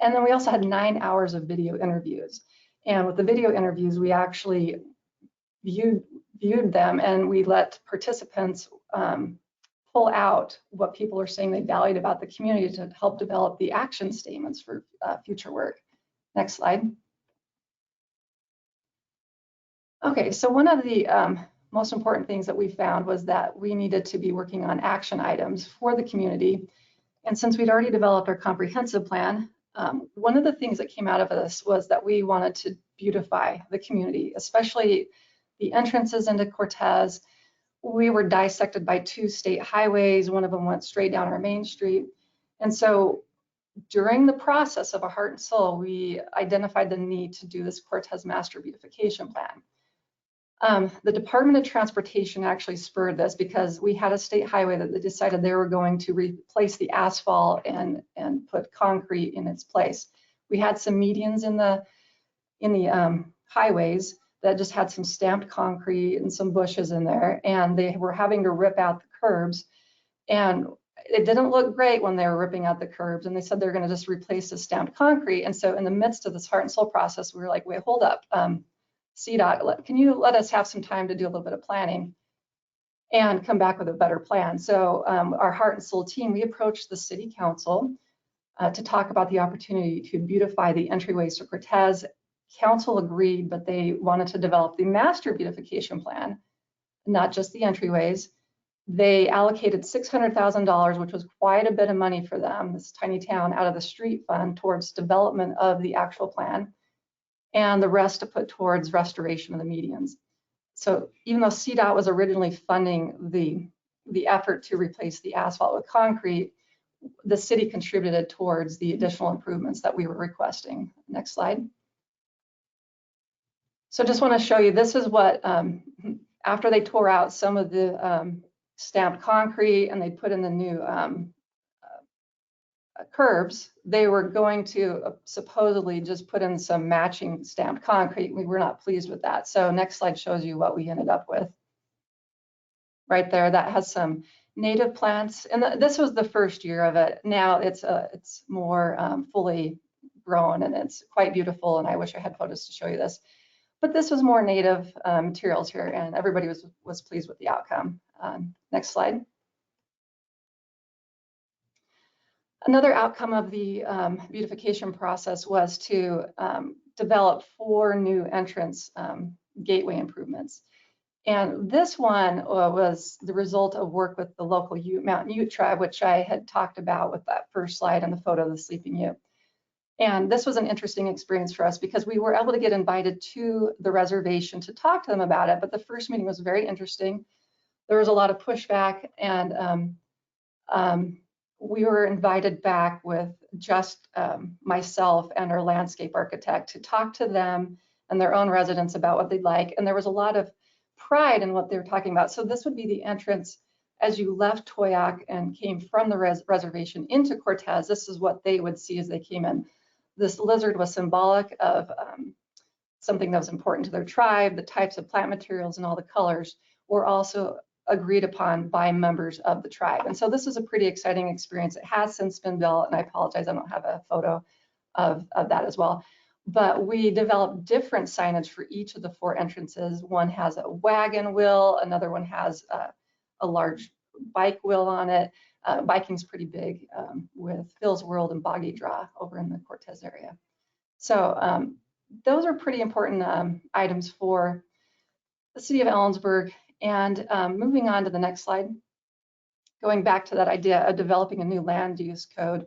And then we also had 9 hours of video interviews. And with the video interviews, we actually viewed them, and we let participants pull out what people are saying they valued about the community to help develop the action statements for future work. Next slide. Okay, so one of the most important things that we found was that we needed to be working on action items for the community. And since we'd already developed our comprehensive plan, one of the things that came out of this was that we wanted to beautify the community, especially the entrances into Cortez. We were dissected by 2 state highways. One of them went straight down our main street. And so during the process of a heart and soul, we identified the need to do this Cortez Master Beautification Plan. The Department of Transportation actually spurred this because we had a state highway that they decided they were going to replace the asphalt and put concrete in its place. We had some medians in the highways that just had some stamped concrete and some bushes in there, and they were having to rip out the curbs. And it didn't look great when they were ripping out the curbs, and they said they're going to just replace the stamped concrete. And so in the midst of this heart and soul process, we were like, wait, hold up. CDOT, can you let us have some time to do a little bit of planning and come back with a better plan? So our heart and soul team, we approached the city council to talk about the opportunity to beautify the entryways to Cortez. Council agreed, but they wanted to develop the master beautification plan, not just the entryways. They allocated $600,000, which was quite a bit of money for them, this tiny town, out of the street fund towards development of the actual plan, and the rest to put towards restoration of the medians. So even though CDOT was originally funding the effort to replace the asphalt with concrete, the city contributed towards the additional improvements that we were requesting. Next slide. So just want to show you, this is what, after they tore out some of the stamped concrete and they put in the new curbs, they were going to supposedly just put in some matching stamped concrete. We were not pleased with that. So next slide shows you what we ended up with. Right there, that has some native plants. And this was the first year of it. Now it's more fully grown, and it's quite beautiful. And I wish I had photos to show you this. But this was more native materials here, and everybody was pleased with the outcome. Next slide. Another outcome of the beautification process was to develop 4 new entrance gateway improvements. And this one was the result of work with the local Mountain Ute tribe, which I had talked about with that first slide and the photo of the sleeping Ute. And this was an interesting experience for us because we were able to get invited to the reservation to talk to them about it. But the first meeting was very interesting. There was a lot of pushback, and we were invited back with just myself and our landscape architect to talk to them and their own residents about what they'd like. And there was a lot of pride in what they were talking about. So this would be the entrance as you left Toyac and came from the reservation into Cortez. This is what they would see as they came in. This lizard was symbolic of something that was important to their tribe. The types of plant materials and all the colors were also agreed upon by members of the tribe. And so this is a pretty exciting experience. It has since been built, and I apologize, I don't have a photo of that as well. But we developed different signage for each of the 4 entrances. One has a wagon wheel, another one has a large bike wheel on it. Biking's pretty big with Phil's World and Boggy Draw over in the Cortez area. So those are pretty important items for the city of Ellensburg. And moving on to the next slide, going back to that idea of developing a new land use code,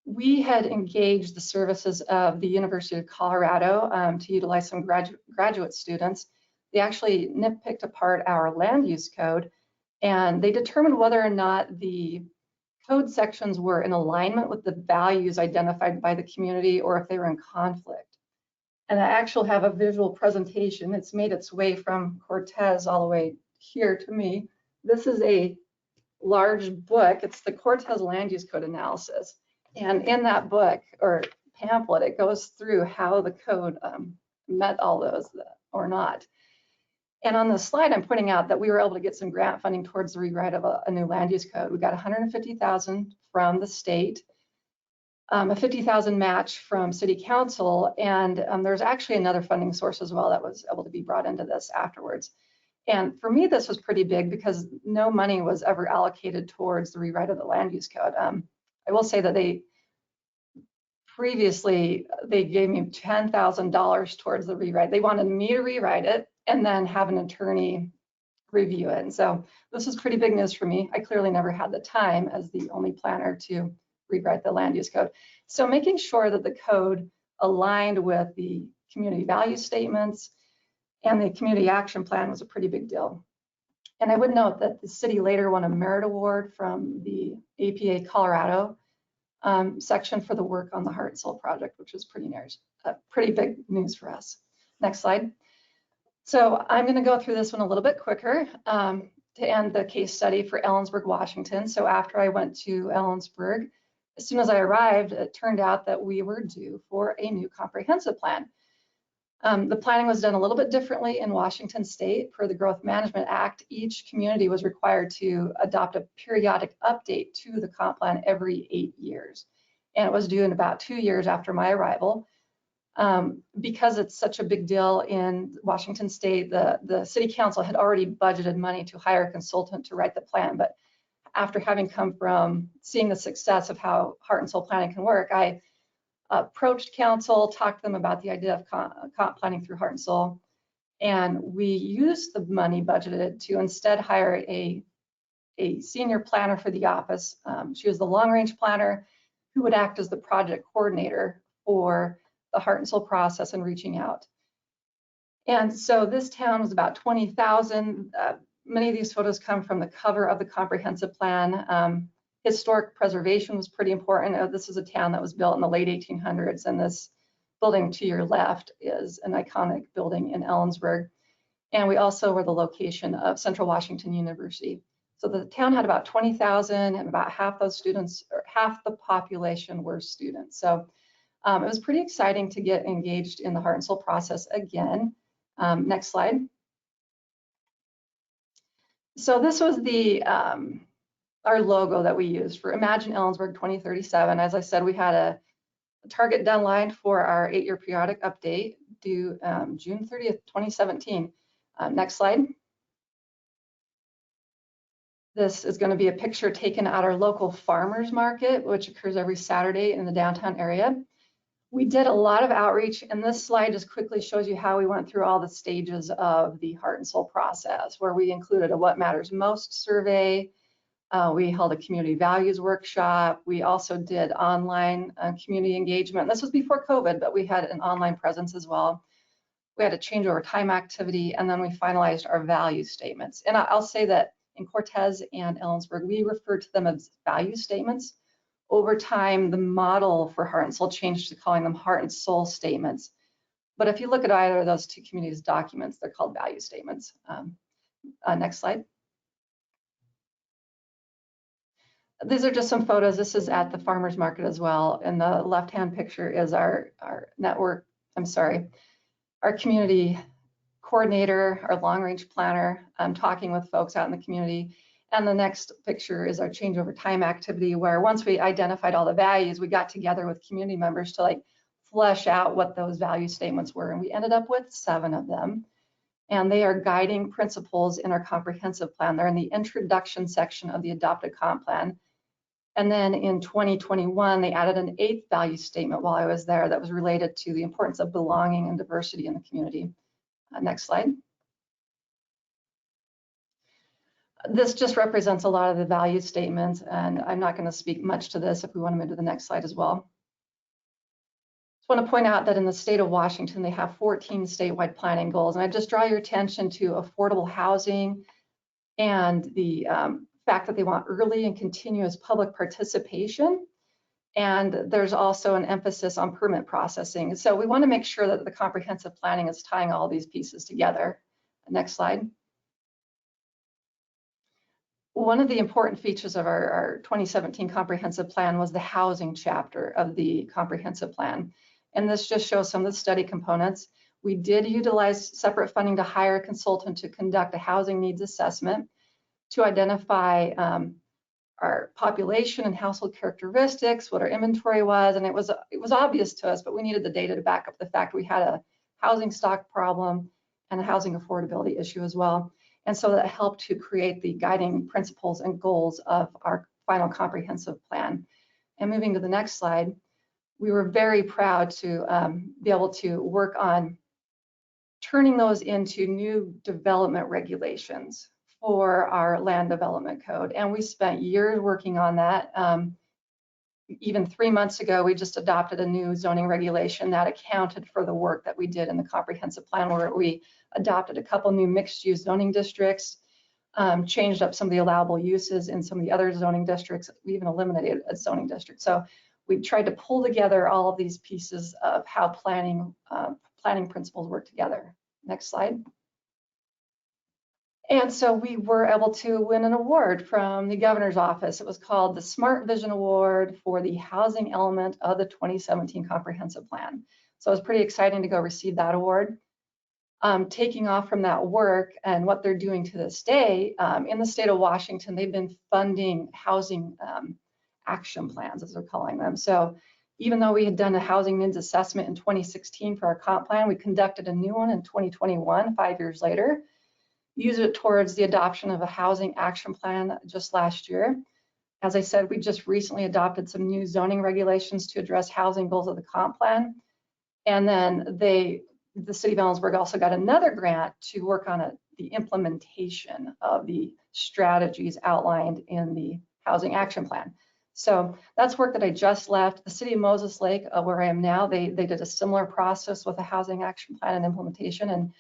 we had engaged the services of the University of Colorado to utilize some graduate students. They actually nitpicked apart our land use code, and they determined whether or not the code sections were in alignment with the values identified by the community or if they were in conflict. And I actually have a visual presentation. It's made its way from Cortez all the way here to me. This is a large book. It's the Cortez Land Use Code Analysis. And in that book or pamphlet, it goes through how the code met all those or not. And on the slide, I'm pointing out that we were able to get some grant funding towards the rewrite of a new land use code. We got $150,000 from the state, a $50,000 match from city council, and there's actually another funding source as well that was able to be brought into this afterwards. And for me, this was pretty big because no money was ever allocated towards the rewrite of the land use code. I will say that they gave me $10,000 towards the rewrite. They wanted me to rewrite it and then have an attorney review it. And so this is pretty big news for me. I clearly never had the time as the only planner to rewrite the land use code. So making sure that the code aligned with the community value statements and the community action plan was a pretty big deal. And I would note that the city later won a merit award from the APA Colorado section for the work on the Heart and Soul project, which was pretty big news for us. Next slide. So I'm going to go through this one a little bit quicker to end the case study for Ellensburg, Washington. So after I went to Ellensburg, as soon as I arrived, it turned out that we were due for a new comprehensive plan. The planning was done a little bit differently in Washington State. Per the Growth Management Act, each community was required to adopt a periodic update to the comp plan every 8 years. And it was due in about 2 years after my arrival. Because it's such a big deal in Washington State, the city council had already budgeted money to hire a consultant to write the plan. But after having come from seeing the success of how Heart and Soul planning can work, I approached council, talked to them about the idea of comp planning through Heart and Soul, and we used the money budgeted to instead hire a senior planner for the office. She was the long-range planner who would act as the project coordinator for the Heart and Soul process and reaching out. And so this town was about 20,000. Many of these photos come from the cover of the comprehensive plan. Historic preservation was pretty important. This is a town that was built in the late 1800s, and this building to your left is an iconic building in Ellensburg. And we also were the location of Central Washington University. So the town had about 20,000, and about half those students, or half the population, were students. So it was pretty exciting to get engaged in the Heart and Soul process again. Next slide. So this was our logo that we used for Imagine Ellensburg 2037. As I said, we had a target deadline for our 8-year periodic update due June 30th, 2017. Next slide. This is going to be a picture taken at our local farmers market, which occurs every Saturday in the downtown area. We did a lot of outreach, and this slide just quickly shows you how we went through all the stages of the Heart and Soul process, where we included a What Matters Most survey. We held a community values workshop. We also did online community engagement. This was before COVID, but we had an online presence as well. We had a changeover time activity, and then we finalized our value statements. And I'll say that in Cortez and Ellensburg, we refer to them as value statements. Over time, the model for Heart and Soul changed to calling them Heart and Soul statements. But if you look at either of those two communities' documents, they're called value statements. Next slide. These are just some photos. This is at the farmer's market as well. And the left-hand picture is our network, our community coordinator, our long-range planner, talking with folks out in the community. And the next picture is our change over time activity, where once we identified all the values, we got together with community members to like flesh out what those value statements were. And we ended up with 7 of them. And they are guiding principles in our comprehensive plan. They're in the introduction section of the adopted comp plan. And then in 2021, they added an 8th value statement while I was there that was related to the importance of belonging and diversity in the community. Next slide. This just represents a lot of the value statements, and I'm not going to speak much to this if we want to move to the next slide as well. Just want to point out that in the state of Washington, they have 14 statewide planning goals, and I just draw your attention to affordable housing and the fact that they want early and continuous public participation. And there's also an emphasis on permit processing. So we want to make sure that the comprehensive planning is tying all these pieces together. Next slide. One of the important features of our 2017 comprehensive plan was the housing chapter of the comprehensive plan. And this just shows some of the study components. We did utilize separate funding to hire a consultant to conduct a housing needs assessment to identify our population and household characteristics, what our inventory was, and it was obvious to us, but we needed the data to back up the fact we had a housing stock problem and a housing affordability issue as well. And so that helped to create the guiding principles and goals of our final comprehensive plan. And moving to the next slide, we were very proud to be able to work on turning those into new development regulations for our land development code. And we spent years working on that. Even 3 months ago, we just adopted a new zoning regulation that accounted for the work that we did in the comprehensive plan, where we adopted a couple new mixed-use zoning districts, changed up some of the allowable uses in some of the other zoning districts. We even eliminated a zoning district. So we tried to pull together all of these pieces of how planning principles work together. Next slide. And so we were able to win an award from the governor's office. It was called the Smart Vision Award for the housing element of the 2017 comprehensive plan. So it was pretty exciting to go receive that award. Taking off from that work and what they're doing to this day, in the state of Washington, they've been funding housing action plans, as they're calling them. So even though we had done a housing needs assessment in 2016 for our comp plan, we conducted a new one in 2021, 5 years later. Use it towards the adoption of a housing action plan just last year. As I said, we just recently adopted some new zoning regulations to address housing goals of the comp plan. And then the city of Ellensburg also got another grant to work on the implementation of the strategies outlined in the housing action plan. So that's work that I just left. The city of Moses Lake, where I am now, they did a similar process with a housing action plan and implementation. And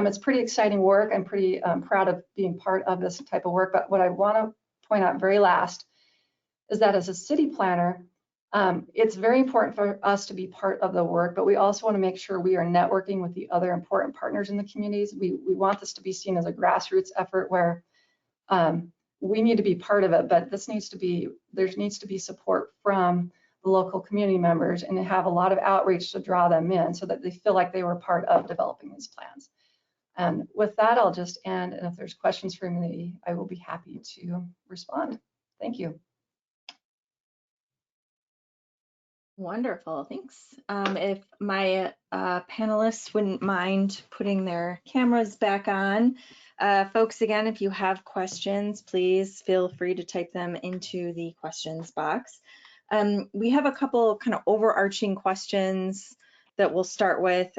it's pretty exciting work. I'm pretty proud of being part of this type of work. But what I want to point out very last is that as a city planner, it's very important for us to be part of the work, but we also want to make sure we are networking with the other important partners in the communities. We want this to be seen as a grassroots effort where we need to be part of it, but there needs to be support from the local community members and to have a lot of outreach to draw them in so that they feel like they were part of developing these plans. And with that, I'll just end, and if there's questions for me, I will be happy to respond. Thank you. Wonderful, thanks. If my panelists wouldn't mind putting their cameras back on. Folks, again, if you have questions, please feel free to type them into the questions box. We have a couple kind of overarching questions that we'll start with.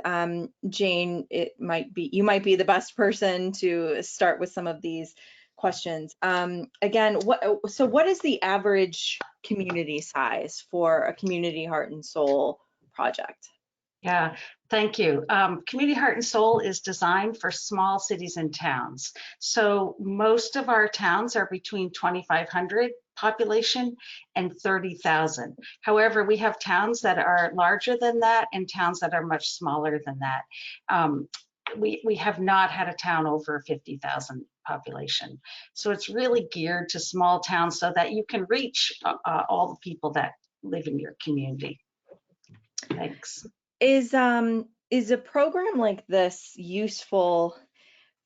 Jane, you might be the best person to start with some of these questions. Again, what is the average community size for a community heart and soul project? Yeah, thank you. Community Heart and Soul is designed for small cities and towns. So most of our towns are between 2,500 population and 30,000. However, we have towns that are larger than that and towns that are much smaller than that. We have not had a town over 50,000 population. So it's really geared to small towns so that you can reach all the people that live in your community. Thanks. Is a program like this useful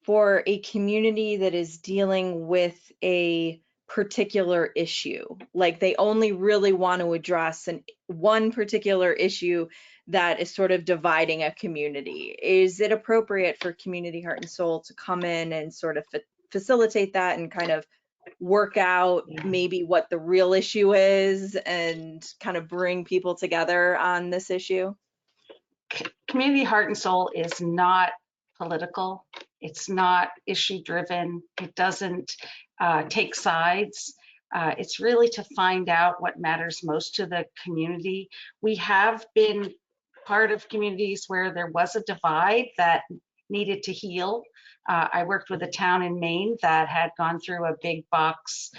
for a community that is dealing with a particular issue? Like they only really want to address one particular issue that is sort of dividing a community. Is it appropriate for Community Heart and Soul to come in and sort of facilitate that and kind of work out maybe what the real issue is and kind of bring people together on this issue? Community Heart and Soul is not political. It's not issue driven. It doesn't take sides. It's really to find out what matters most to the community. We have been part of communities where there was a divide that needed to heal. I worked with a town in Maine that had gone through a big box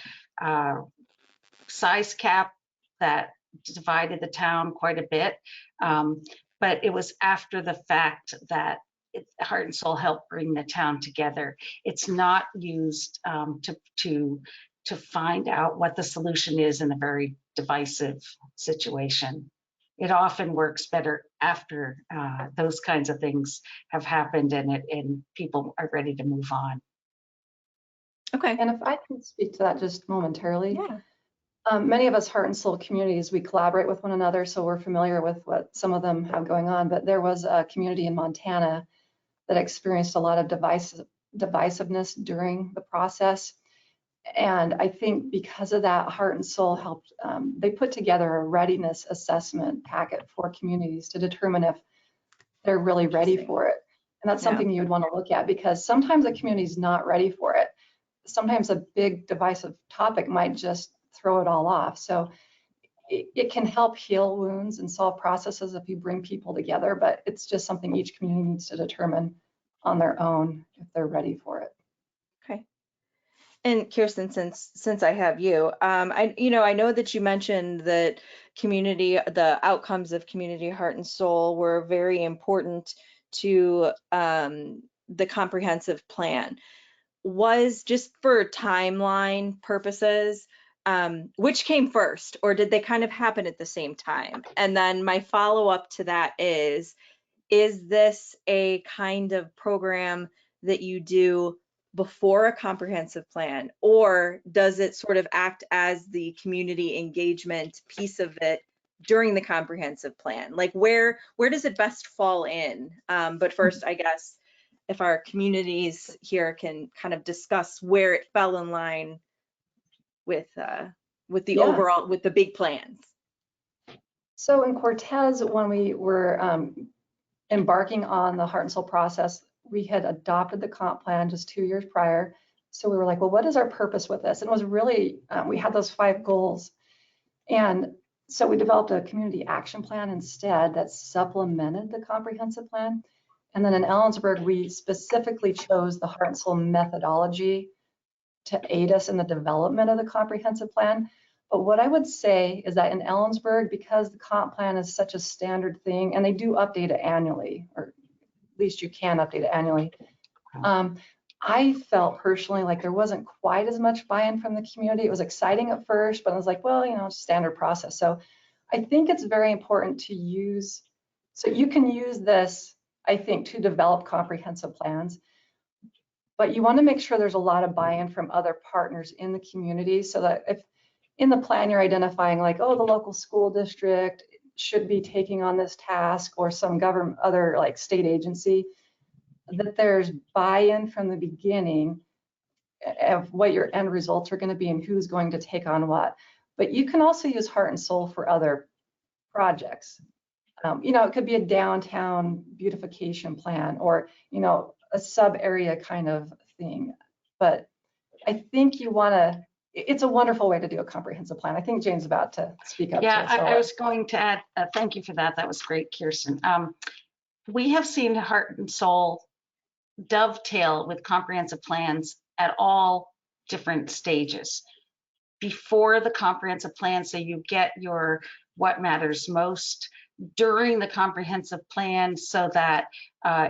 size cap that divided the town quite a bit. But it was after the fact that Heart and Soul helped bring the town together. It's not used to find out what the solution is in a very divisive situation. It often works better after those kinds of things have happened and people are ready to move on. Okay. And if I can speak to that just momentarily. Yeah. Many of us Heart and Soul communities, we collaborate with one another, so we're familiar with what some of them have going on. But there was a community in Montana that experienced a lot of divisiveness during the process. And I think because of that, Heart and Soul helped, they put together a readiness assessment packet for communities to determine if they're really ready for it. And that's something you would want to look at, because sometimes a community is not ready for it. Sometimes a big divisive topic might just throw it all off. So it can help heal wounds and solve processes if you bring people together, but it's just something each community needs to determine on their own if they're ready for it. Okay. And Kirsten, since I have you, I know that you mentioned that the outcomes of Community Heart and Soul were very important to the comprehensive plan. Was, just for timeline purposes, which came first, or did they kind of happen at the same time? And then my follow-up to that is this a kind of program that you do before a comprehensive plan, or does it sort of act as the community engagement piece of it during the comprehensive plan? Like where does it best fall in? But first, I guess, if our communities here can kind of discuss where it fell in line with the overall, with the big plans. So in Cortez, when we were embarking on the Heart and Soul process, we had adopted the comp plan just 2 years prior. So we were like, well, what is our purpose with this? And it was really, we had those 5 goals. And so we developed a community action plan instead that supplemented the comprehensive plan. And then in Ellensburg, we specifically chose the Heart and Soul methodology to aid us in the development of the comprehensive plan. But what I would say is that in Ellensburg, because the comp plan is such a standard thing, and they do update it annually, or at least you can update it annually, I felt personally like there wasn't quite as much buy-in from the community. It was exciting at first, but I was like, well, it's standard process. So I think it's very important to use, so you can use this, I think, to develop comprehensive plans, but you want to make sure there's a lot of buy-in from other partners in the community, so that if in the plan you're identifying like, oh, the local school district should be taking on this task, or some government, other like state agency, that there's buy-in from the beginning of what your end results are going to be and who's going to take on what. But you can also use Heart and Soul for other projects. It could be a downtown beautification plan, or, a sub area kind of thing. But I think you want to, it's a wonderful way to do a comprehensive plan. I think Jane's about to speak up. Yeah, I was going to add, thank you for that. That was great, Kirsten. We have seen Heart and Soul dovetail with comprehensive plans at all different stages. Before the comprehensive plan, so you get your what matters most during the comprehensive plan so that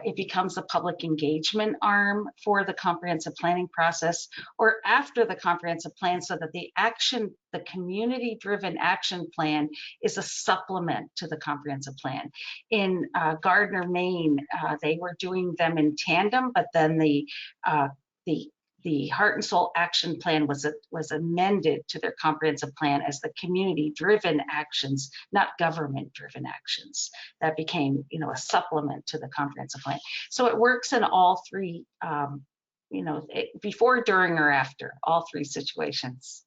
it becomes a public engagement arm for the comprehensive planning process, or after the comprehensive plan so that the community-driven action plan is a supplement to the comprehensive plan. In Gardner, Maine, they were doing them in tandem, but then the Heart and Soul Action Plan was amended to their comprehensive plan as the community-driven actions, not government-driven actions. That became, a supplement to the comprehensive plan. So it works in all three, before, during, or after, all three situations.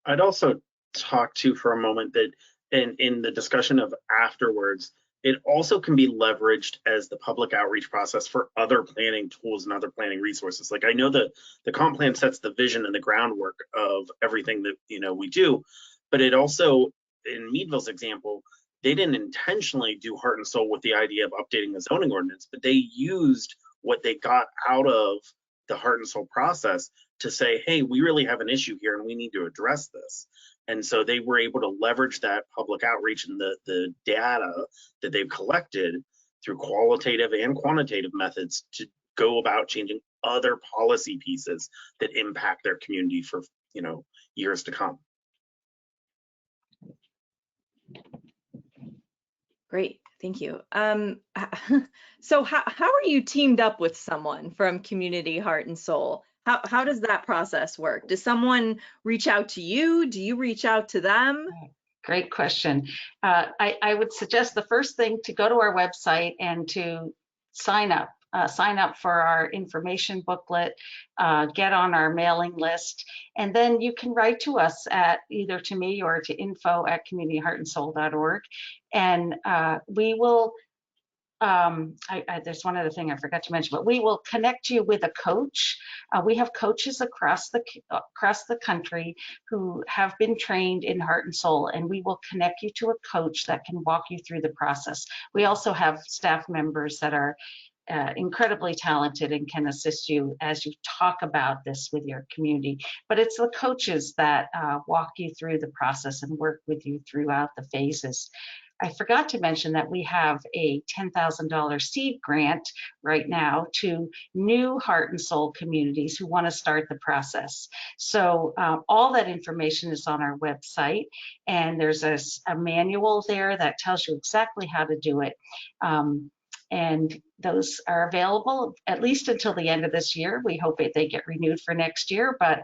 I'd also talk to for a moment that in the discussion of afterwards, it also can be leveraged as the public outreach process for other planning tools and other planning resources. Like I know that the comp plan sets the vision and the groundwork of everything that we do, but it also, in Meadville's example, they didn't intentionally do Heart and Soul with the idea of updating the zoning ordinance, but they used what they got out of the Heart and Soul process to say, hey, we really have an issue here and we need to address this. And so they were able to leverage that public outreach and the data that they've collected through qualitative and quantitative methods to go about changing other policy pieces that impact their community for years to come. Great, thank you. So how are you teamed up with someone from Community Heart and Soul? How does that process work? Does someone reach out to you? Do you reach out to them? Great question. I would suggest the first thing to go to our website and to sign up for our information booklet, get on our mailing list, and then you can write to us at either to me or to info@communityheartandsoul.org, and we will. There's one other thing I forgot to mention, but we will connect you with a coach. We have coaches across the country who have been trained in Heart and Soul, and we will connect you to a coach that can walk you through the process. We also have staff members that are incredibly talented and can assist you as you talk about this with your community. But it's the coaches that walk you through the process and work with you throughout the phases. I forgot to mention that we have a $10,000 seed grant right now to new Heart and Soul communities who want to start the process. So all that information is on our website, and there's a manual there that tells you exactly how to do it. And those are available at least until the end of this year. We hope they get renewed for next year, but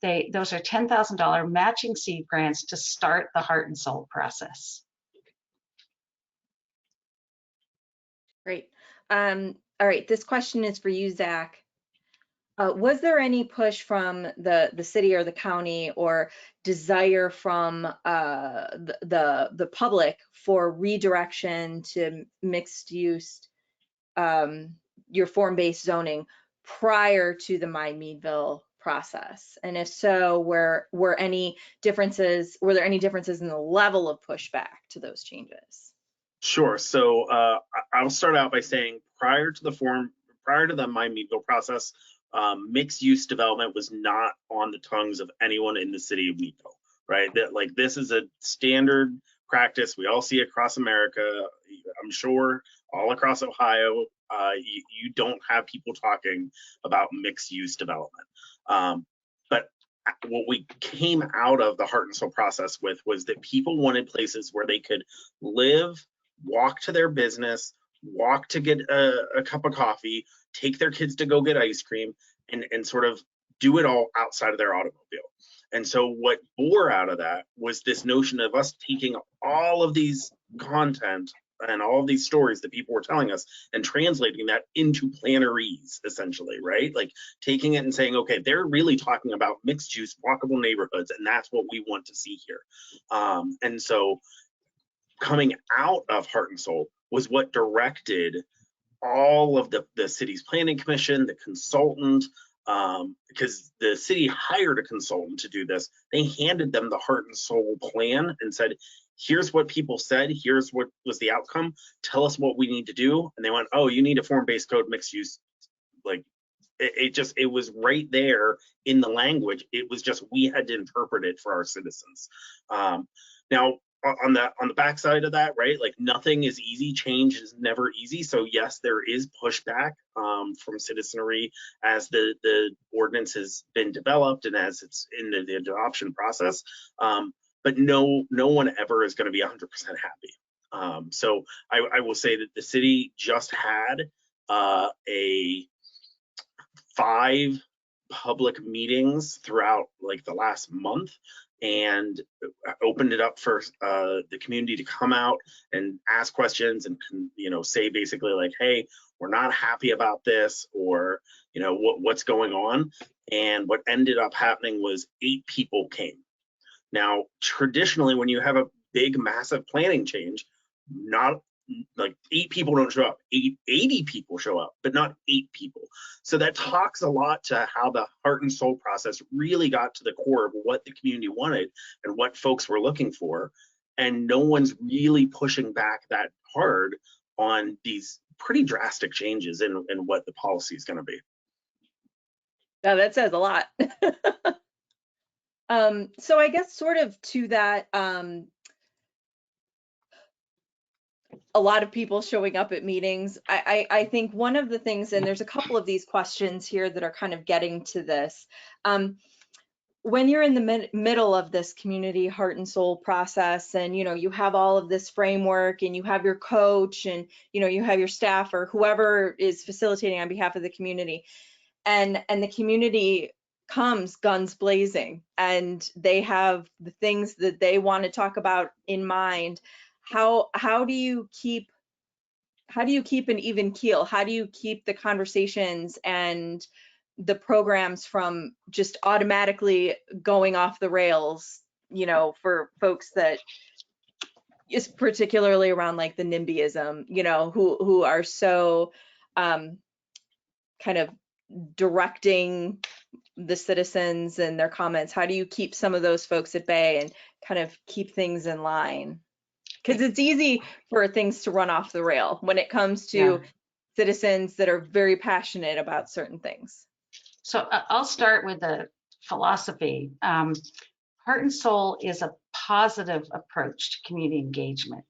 those are $10,000 matching seed grants to start the Heart and Soul process. Great. All right, this question is for you, Zach. Was there any push from the city or the county or desire from the public for redirection to mixed use, your form-based zoning prior to the My Meadville process? And if so, were there any differences in the level of pushback to those changes? Sure. So I'll start out by saying prior to the My Meadville process, mixed use development was not on the tongues of anyone in the city of Meadville, right? That this is a standard practice. We all see it across America. I'm sure all across Ohio, you don't have people talking about mixed use development. But what we came out of the Heart and Soul process with was that people wanted places where they could live, walk to their business, walk to get a cup of coffee, take their kids to go get ice cream, and sort of do it all outside of their automobile. And so what bore out of that was this notion of us taking all of these content and all of these stories that people were telling us and translating that into plannerese, essentially, right? Like taking it and saying, okay, they're really talking about mixed use, walkable neighborhoods, and that's what we want to see here. And so coming out of Heart and Soul was what directed all of the city's planning commission, the consultant, because the city hired a consultant to do this. They handed them the Heart and Soul plan and said, here's what people said, here's what was the outcome, tell us what we need to do. And they went, oh, you need a form-based code mixed use. Like it was right there in the language. It was just we had to interpret it for our citizens. Now, on the backside of that, right? Like nothing is easy. Change is never easy. So yes, there is pushback from citizenry as the ordinance has been developed and as it's in the adoption process. But no one ever is going to be 100% happy. So I will say that the city just had a 5 public meetings throughout like the last month, and opened it up for the community to come out and ask questions and say basically like, hey, we're not happy about this, or what's going on. And what ended up happening was 8 people came. Now traditionally when you have a big massive planning change, not like 8 people don't show up, 80 people show up, but not 8 people. So that talks a lot to how the heart and soul process really got to the core of what the community wanted and what folks were looking for. And no one's really pushing back that hard on these pretty drastic changes in what the policy is going to be. Yeah, that says a lot. So I guess sort of to that, a lot of people showing up at meetings. I think one of the things, and there's a couple of these questions here that are kind of getting to this. When you're in the middle of this community heart and soul process, and you have all of this framework, and you have your coach, and you have your staff or whoever is facilitating on behalf of the community, and the community comes guns blazing, and they have the things that they want to talk about in mind. How do you keep an even keel? How do you keep the conversations and the programs from just automatically going off the rails, for folks that is particularly around like the NIMBYism, who are so kind of directing the citizens and their comments? How do you keep some of those folks at bay and kind of keep things in line? Because it's easy for things to run off the rail when it comes to citizens that are very passionate about certain things. So I'll start with the philosophy. Heart and soul is a positive approach to community engagement.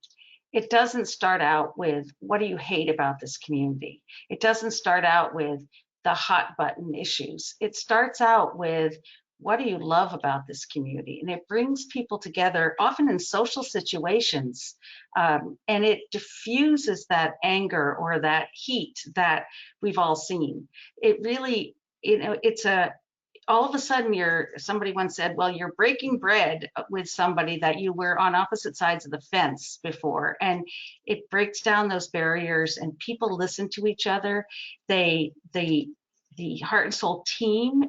It doesn't start out with, what do you hate about this community? It doesn't start out with the hot button issues. It starts out with, what do you love about this community? And it brings people together, often in social situations, and it diffuses that anger or that heat that we've all seen. It really, it's all of a sudden somebody once said, well, you're breaking bread with somebody that you were on opposite sides of the fence before. And it breaks down those barriers, and people listen to each other. The Heart and Soul team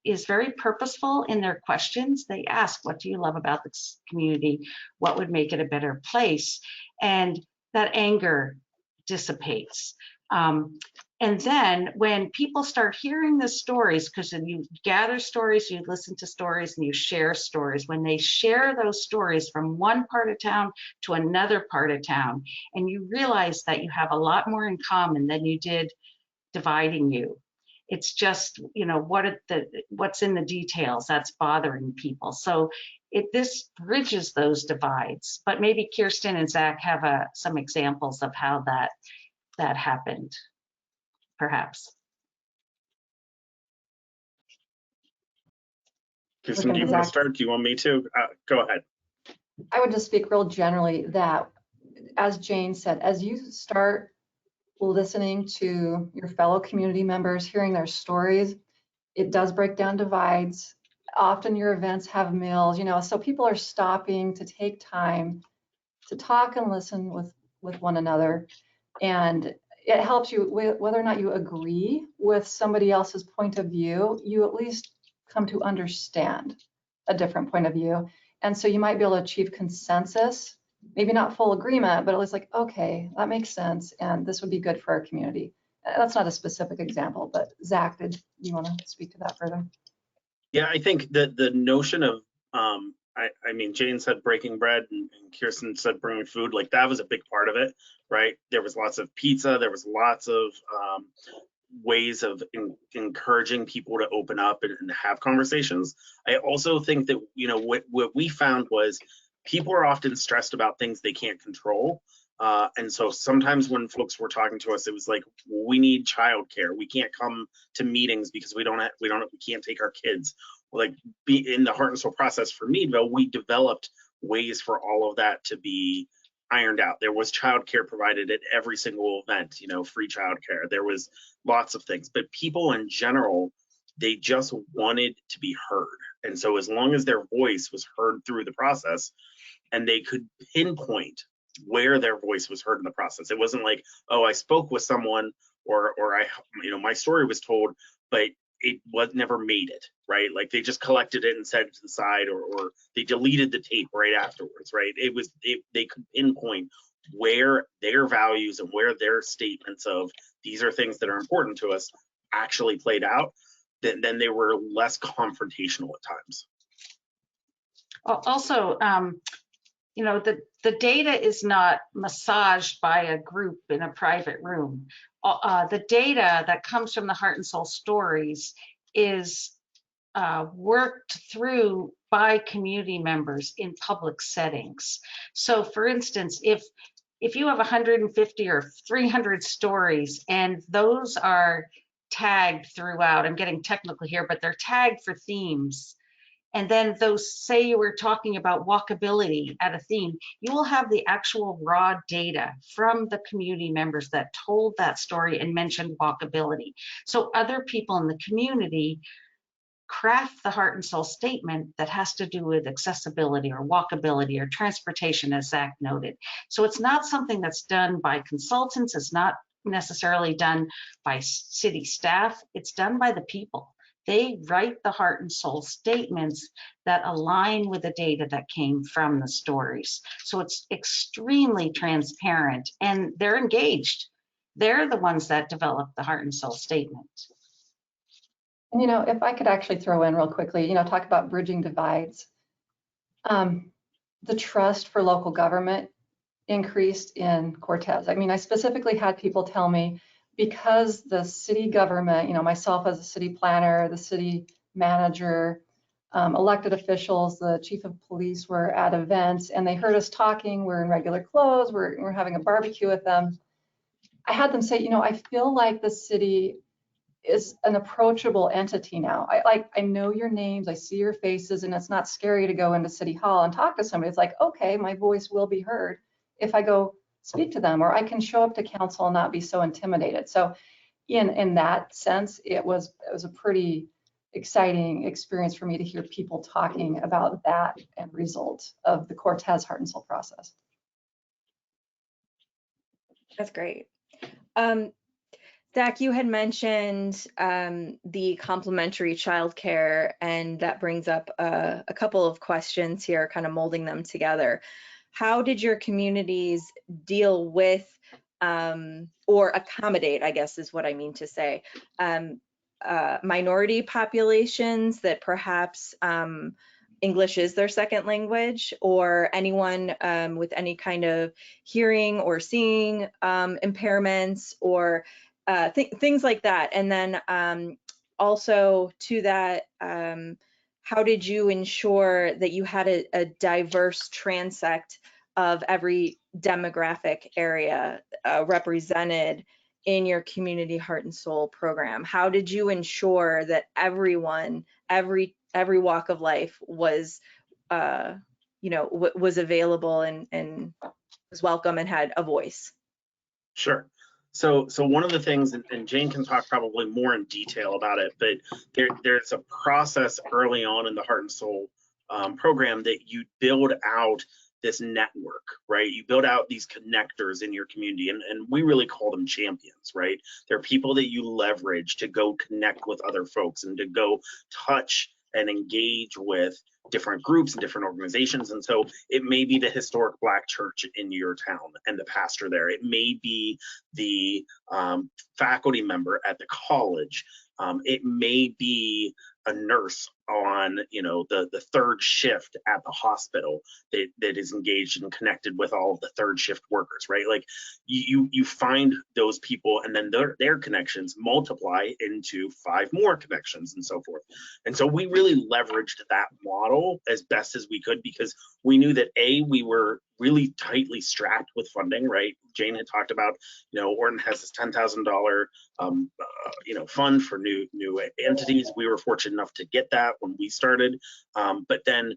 is very purposeful in their questions. They ask, what do you love about this community? What would make it a better place? And that anger dissipates. And then when people start hearing the stories, because then you gather stories, you listen to stories, and you share stories. When they share those stories from one part of town to another part of town, and you realize that you have a lot more in common than you did dividing you. It's just, what's in the details that's bothering people. So this bridges those divides. But maybe Kirsten and Zach have some examples of how that happened, perhaps. Kirsten, do you want to start? Do you want me to? Go ahead. I would just speak real generally that, as Jane said, as you start listening to your fellow community members, hearing their stories, it does break down divides. Often your events have meals, so people are stopping to take time to talk and listen with one another. And it helps you, whether or not you agree with somebody else's point of view, you at least come to understand a different point of view. And so you might be able to achieve consensus, maybe not full agreement, but at least like, okay, that makes sense, and this would be good for our community. That's not a specific example, but Zach, did you want to speak to that further? Yeah, I think that the notion of, I mean, Jane said breaking bread, and Kirsten said bringing food, like that was a big part of it, right? There was lots of pizza, there was lots of ways of encouraging people to open up and have conversations. I also think that, what we found was people are often stressed about things they can't control. And so sometimes when folks were talking to us, it was like, we need childcare. We can't come to meetings because we can't take our kids. Like, be in the Heart and Soul process for Meadville, we developed ways for all of that to be ironed out. There was childcare provided at every single event, free childcare. There was lots of things, but people in general, they just wanted to be heard. And so as long as their voice was heard through the process and they could pinpoint where their voice was heard in the process, it wasn't like, oh, I spoke with someone or I, my story was told, but it was never made it, right? Like they just collected it and set it to the side, or they deleted the tape right afterwards, right? They could pinpoint where their values and where their statements of these are things that are important to us actually played out. Then they were less confrontational at times. Also, the data is not massaged by a group in a private room. The data that comes from the Heart and Soul stories is worked through by community members in public settings. So for instance, if you have 150 or 300 stories and those are tagged throughout, I'm getting technical here, but they're tagged for themes. And then those, say you were talking about walkability at a theme, you will have the actual raw data from the community members that told that story and mentioned walkability. So other people in the community craft the Heart and Soul statement that has to do with accessibility or walkability or transportation, as Zach noted. So it's not something that's done by consultants. It's not necessarily done by city staff. It's done by the people. They write the Heart and Soul statements that align with the data that came from the stories. So it's extremely transparent and they're engaged. They're the ones that develop the Heart and Soul statement. And, if I could actually throw in real quickly, talk about bridging divides. The trust for local government increased in Cortez. I mean, I specifically had people tell me, because the city government, myself as a city planner, the city manager, elected officials, the chief of police were at events and they heard us talking, we're in regular clothes, we're having a barbecue with them. I had them say, I feel like the city is an approachable entity now. I know your names, I see your faces, and it's not scary to go into City Hall and talk to somebody. It's like, okay, my voice will be heard if I go speak to them, or I can show up to council and not be so intimidated. So in that sense, it was a pretty exciting experience for me to hear people talking about that end result of the Cortez Heart and Soul process. That's great. Zach, you had mentioned the complementary childcare, and that brings up a couple of questions here, kind of molding them together. How did your communities deal with or accommodate, I guess is what I mean to say, minority populations that perhaps English is their second language, or anyone with any kind of hearing or seeing impairments, or things like that? And then also to that, how did you ensure that you had a diverse transect of every demographic area represented in your community Heart and Soul program? How did you ensure that everyone, every walk of life was, was available and was welcome and had a voice? Sure. So one of the things, and Jane can talk probably more in detail about it, but there's a process early on in the Heart and Soul program that you build out this network, right? You build out these connectors in your community, and we really call them champions, right? They're people that you leverage to go connect with other folks and to go touch and engage with different groups and different organizations. And so it may be the historic Black church in your town and the pastor there. It may be the faculty member at the college. It may be a nurse on, the third shift at the hospital that is engaged and connected with all of the third shift workers, right? Like you find those people, and then their connections multiply into 5 more connections and so forth. And so we really leveraged that model grow as best as we could, because we knew that we were really tightly strapped with funding, right? Jane had talked about, Orton has this $10,000 fund for new entities. We were fortunate enough to get that when we started, but then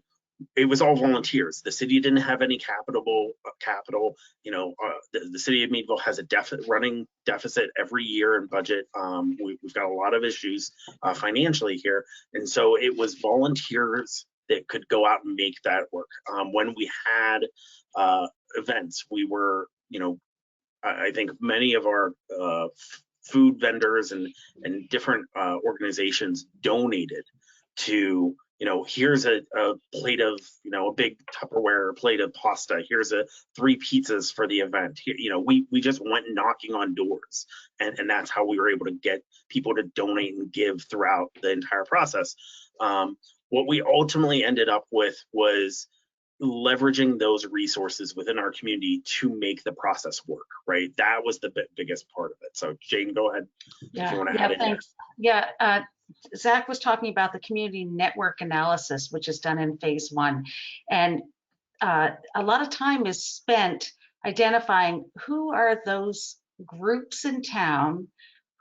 it was all volunteers. The city didn't have any capital. The city of Meadville has a running deficit every year in budget. We've got a lot of issues financially here, and so it was volunteers that could go out and make that work. When we had events, we were, I think many of our food vendors and different organizations donated to, here's a plate of, a big Tupperware plate of pasta. Here's 3 pizzas for the event. We just went knocking on doors, and that's how we were able to get people to donate and give throughout the entire process. What we ultimately ended up with was leveraging those resources within our community to make the process work, right? That was the biggest part of it. So Jane, go ahead if you want to add in. Thanks. Yeah, Zach was talking about the community network analysis, which is done in phase 1. And a lot of time is spent identifying who are those groups in town,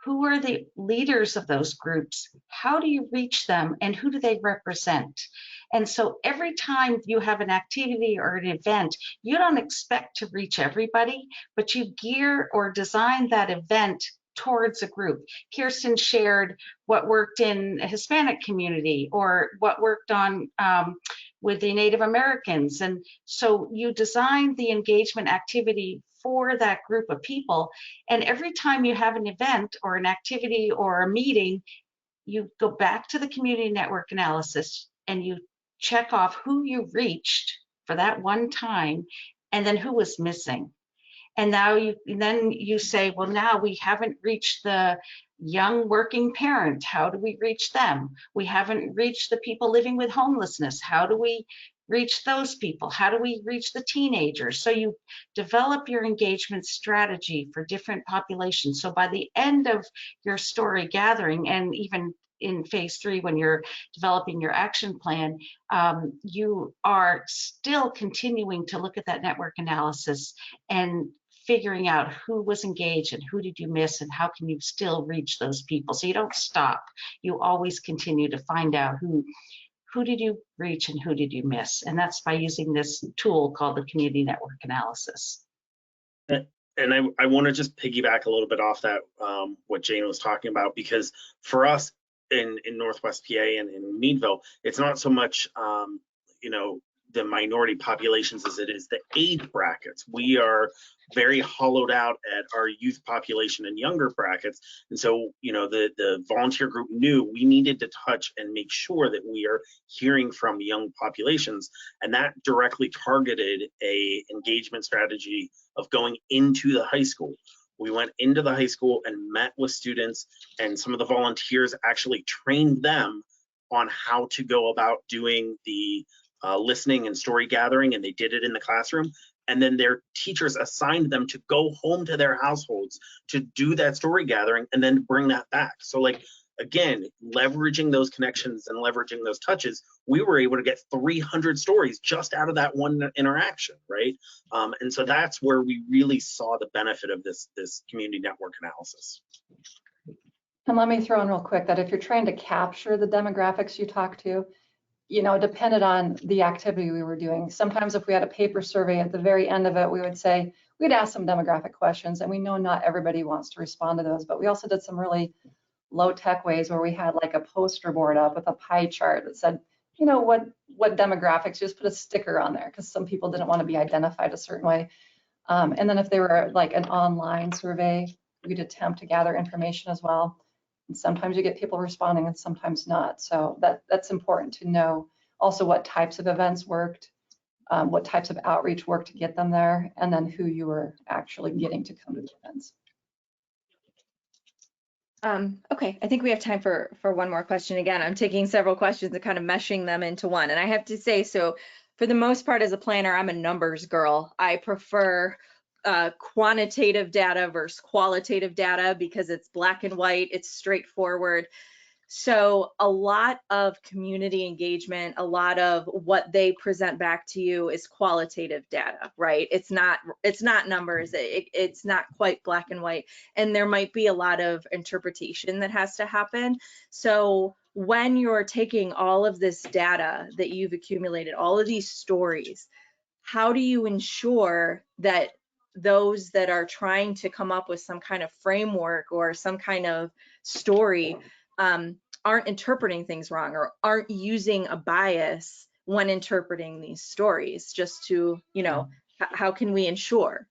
who are the leaders of those groups, how do you reach them, and who do they represent? And so every time you have an activity or an event, you don't expect to reach everybody, but you gear or design that event towards a group. Kirsten shared what worked in a Hispanic community or what worked on with the Native Americans. And so you design the engagement activity for that group of people. And every time you have an event or an activity or a meeting, you go back to the community network analysis and you check off who you reached for that one time and then who was missing. And now you say, well, now we haven't reached the young working parent. How do we reach them? We haven't reached the people living with homelessness. How do we reach those people? How do we reach the teenagers? So you develop your engagement strategy for different populations. So by the end of your story gathering, and even in phase 3, when you're developing your action plan, you are still continuing to look at that network analysis and figuring out who was engaged and who did you miss and how can you still reach those people. So you don't stop. You always continue to find out who did you reach and who did you miss. And that's by using this tool called the community network analysis. And I want to just piggyback a little bit off that, what Jane was talking about, because for us in Northwest PA and in Meadville, it's not so much, the minority populations as it is the age brackets. We are very hollowed out at our youth population and younger brackets. And so, the volunteer group knew we needed to touch and make sure that we are hearing from young populations. And that directly targeted a engagement strategy of going into the high school. We went into the high school and met with students, and some of the volunteers actually trained them on how to go about doing the listening and story gathering, and they did it in the classroom. And then their teachers assigned them to go home to their households to do that story gathering and then bring that back. So again, leveraging those connections and leveraging those touches, we were able to get 300 stories just out of that one interaction, right? And so that's where we really saw the benefit of this community network analysis. And let me throw in real quick that if you're trying to capture the demographics you talk to, it depended on the activity we were doing. Sometimes if we had a paper survey at the very end of it, we'd ask some demographic questions, and we know not everybody wants to respond to those, but we also did some really low tech ways where we had like a poster board up with a pie chart that said, what demographics, just put a sticker on there because some people didn't want to be identified a certain way. And then if they were like an online survey, we'd attempt to gather information as well. And sometimes you get people responding and sometimes not. So that's important to know also what types of events worked, what types of outreach worked to get them there, and then who you were actually getting to come to the events. Okay, I think we have time for one more question. Again, I'm taking several questions and kind of meshing them into one. And I have to say, so for the most part as a planner, I'm a numbers girl. I prefer quantitative data versus qualitative data because it's black and white, it's straightforward. So a lot of community engagement, a lot of what they present back to you is qualitative data, right? It's not numbers. It's not quite black and white. And there might be a lot of interpretation that has to happen. So when you're taking all of this data that you've accumulated, all of these stories, how do you ensure that those that are trying to come up with some kind of framework or some kind of story aren't interpreting things wrong or aren't using a bias when interpreting these stories, just to, you know, how can we ensure?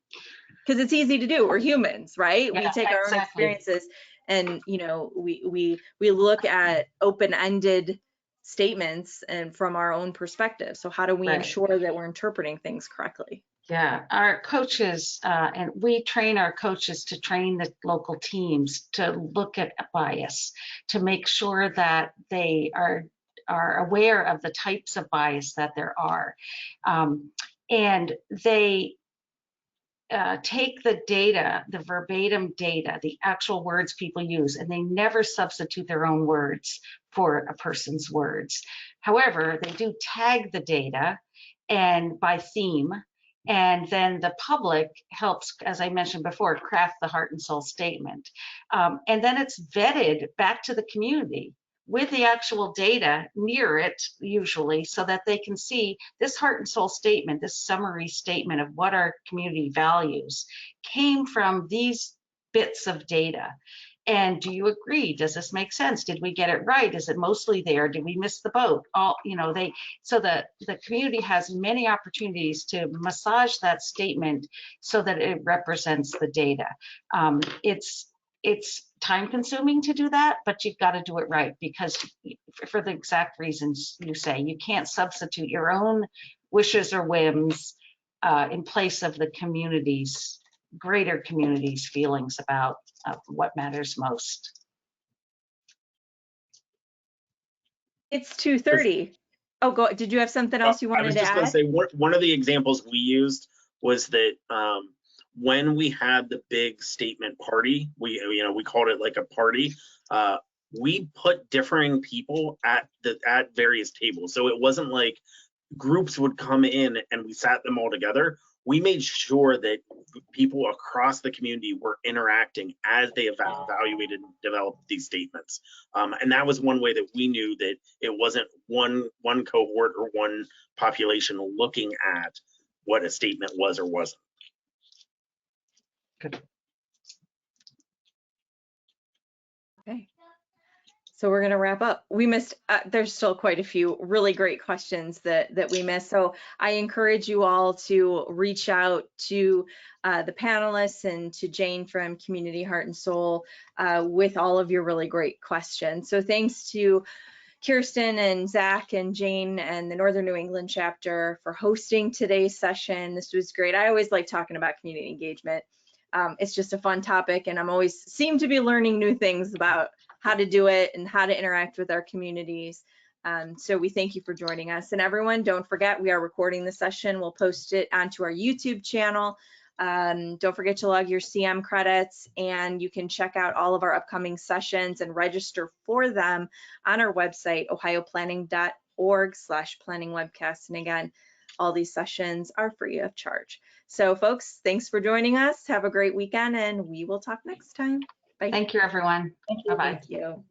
Because it's easy to do. We're humans, right? Yeah, We take our own exactly. experiences and, you know, we look at open-ended statements and from our own perspective. So how do we Right. ensure that we're interpreting things correctly? Yeah, our coaches, and we train our coaches to train the local teams to look at bias, to make sure that they are aware of the types of bias that there are. And they take the data, the verbatim data, the actual words people use, and they never substitute their own words for a person's words. However, they do tag the data and by theme, and then the public helps, as I mentioned before, craft the heart and soul statement. And then it's vetted back to the community with the actual data near it, usually, so that they can see this heart and soul statement, this summary statement of what our community values came from these bits of data. And do you agree? Does this make sense? Did we get it right? Is it mostly there? Did we miss the boat? All, you know, so the community has many opportunities to massage that statement so that it represents the data. It's time consuming to do that, but you've got to do it right, because for the exact reasons you say, you can't substitute your own wishes or whims in place of the greater community's feelings about what matters most. It's 2:30. Oh, go. Did you have something else you I wanted was to just going to add? say, one of the examples we used was that when we had the big statement party, we called it like a party. We put differing people at various tables, so it wasn't like groups would come in and we sat them all together. We made sure that people across the community were interacting as they evaluated and developed these statements. And that was one way that we knew that it wasn't one cohort or one population looking at what a statement was or wasn't. Good. Okay. So we're going to wrap up. We missed, there's still quite a few really great questions that we missed. So I encourage you all to reach out to the panelists and to Jane from Community Heart and Soul with all of your really great questions. So thanks to Kirsten and Zach and Jane and the Northern New England chapter for hosting today's session. This was great. I always like talking about community engagement. It's just a fun topic, and I'm always seem to be learning new things about how to do it and how to interact with our communities. So we thank you for joining us. And everyone, don't forget, we are recording the session. We'll post it onto our YouTube channel. Don't forget to log your CM credits, and you can check out all of our upcoming sessions and register for them on our website, ohioplanning.org/planningwebcast. And again, all these sessions are free of charge. So folks, thanks for joining us. Have a great weekend, and we will talk next time. Bye. Thank you, everyone. Bye-bye. Thank you.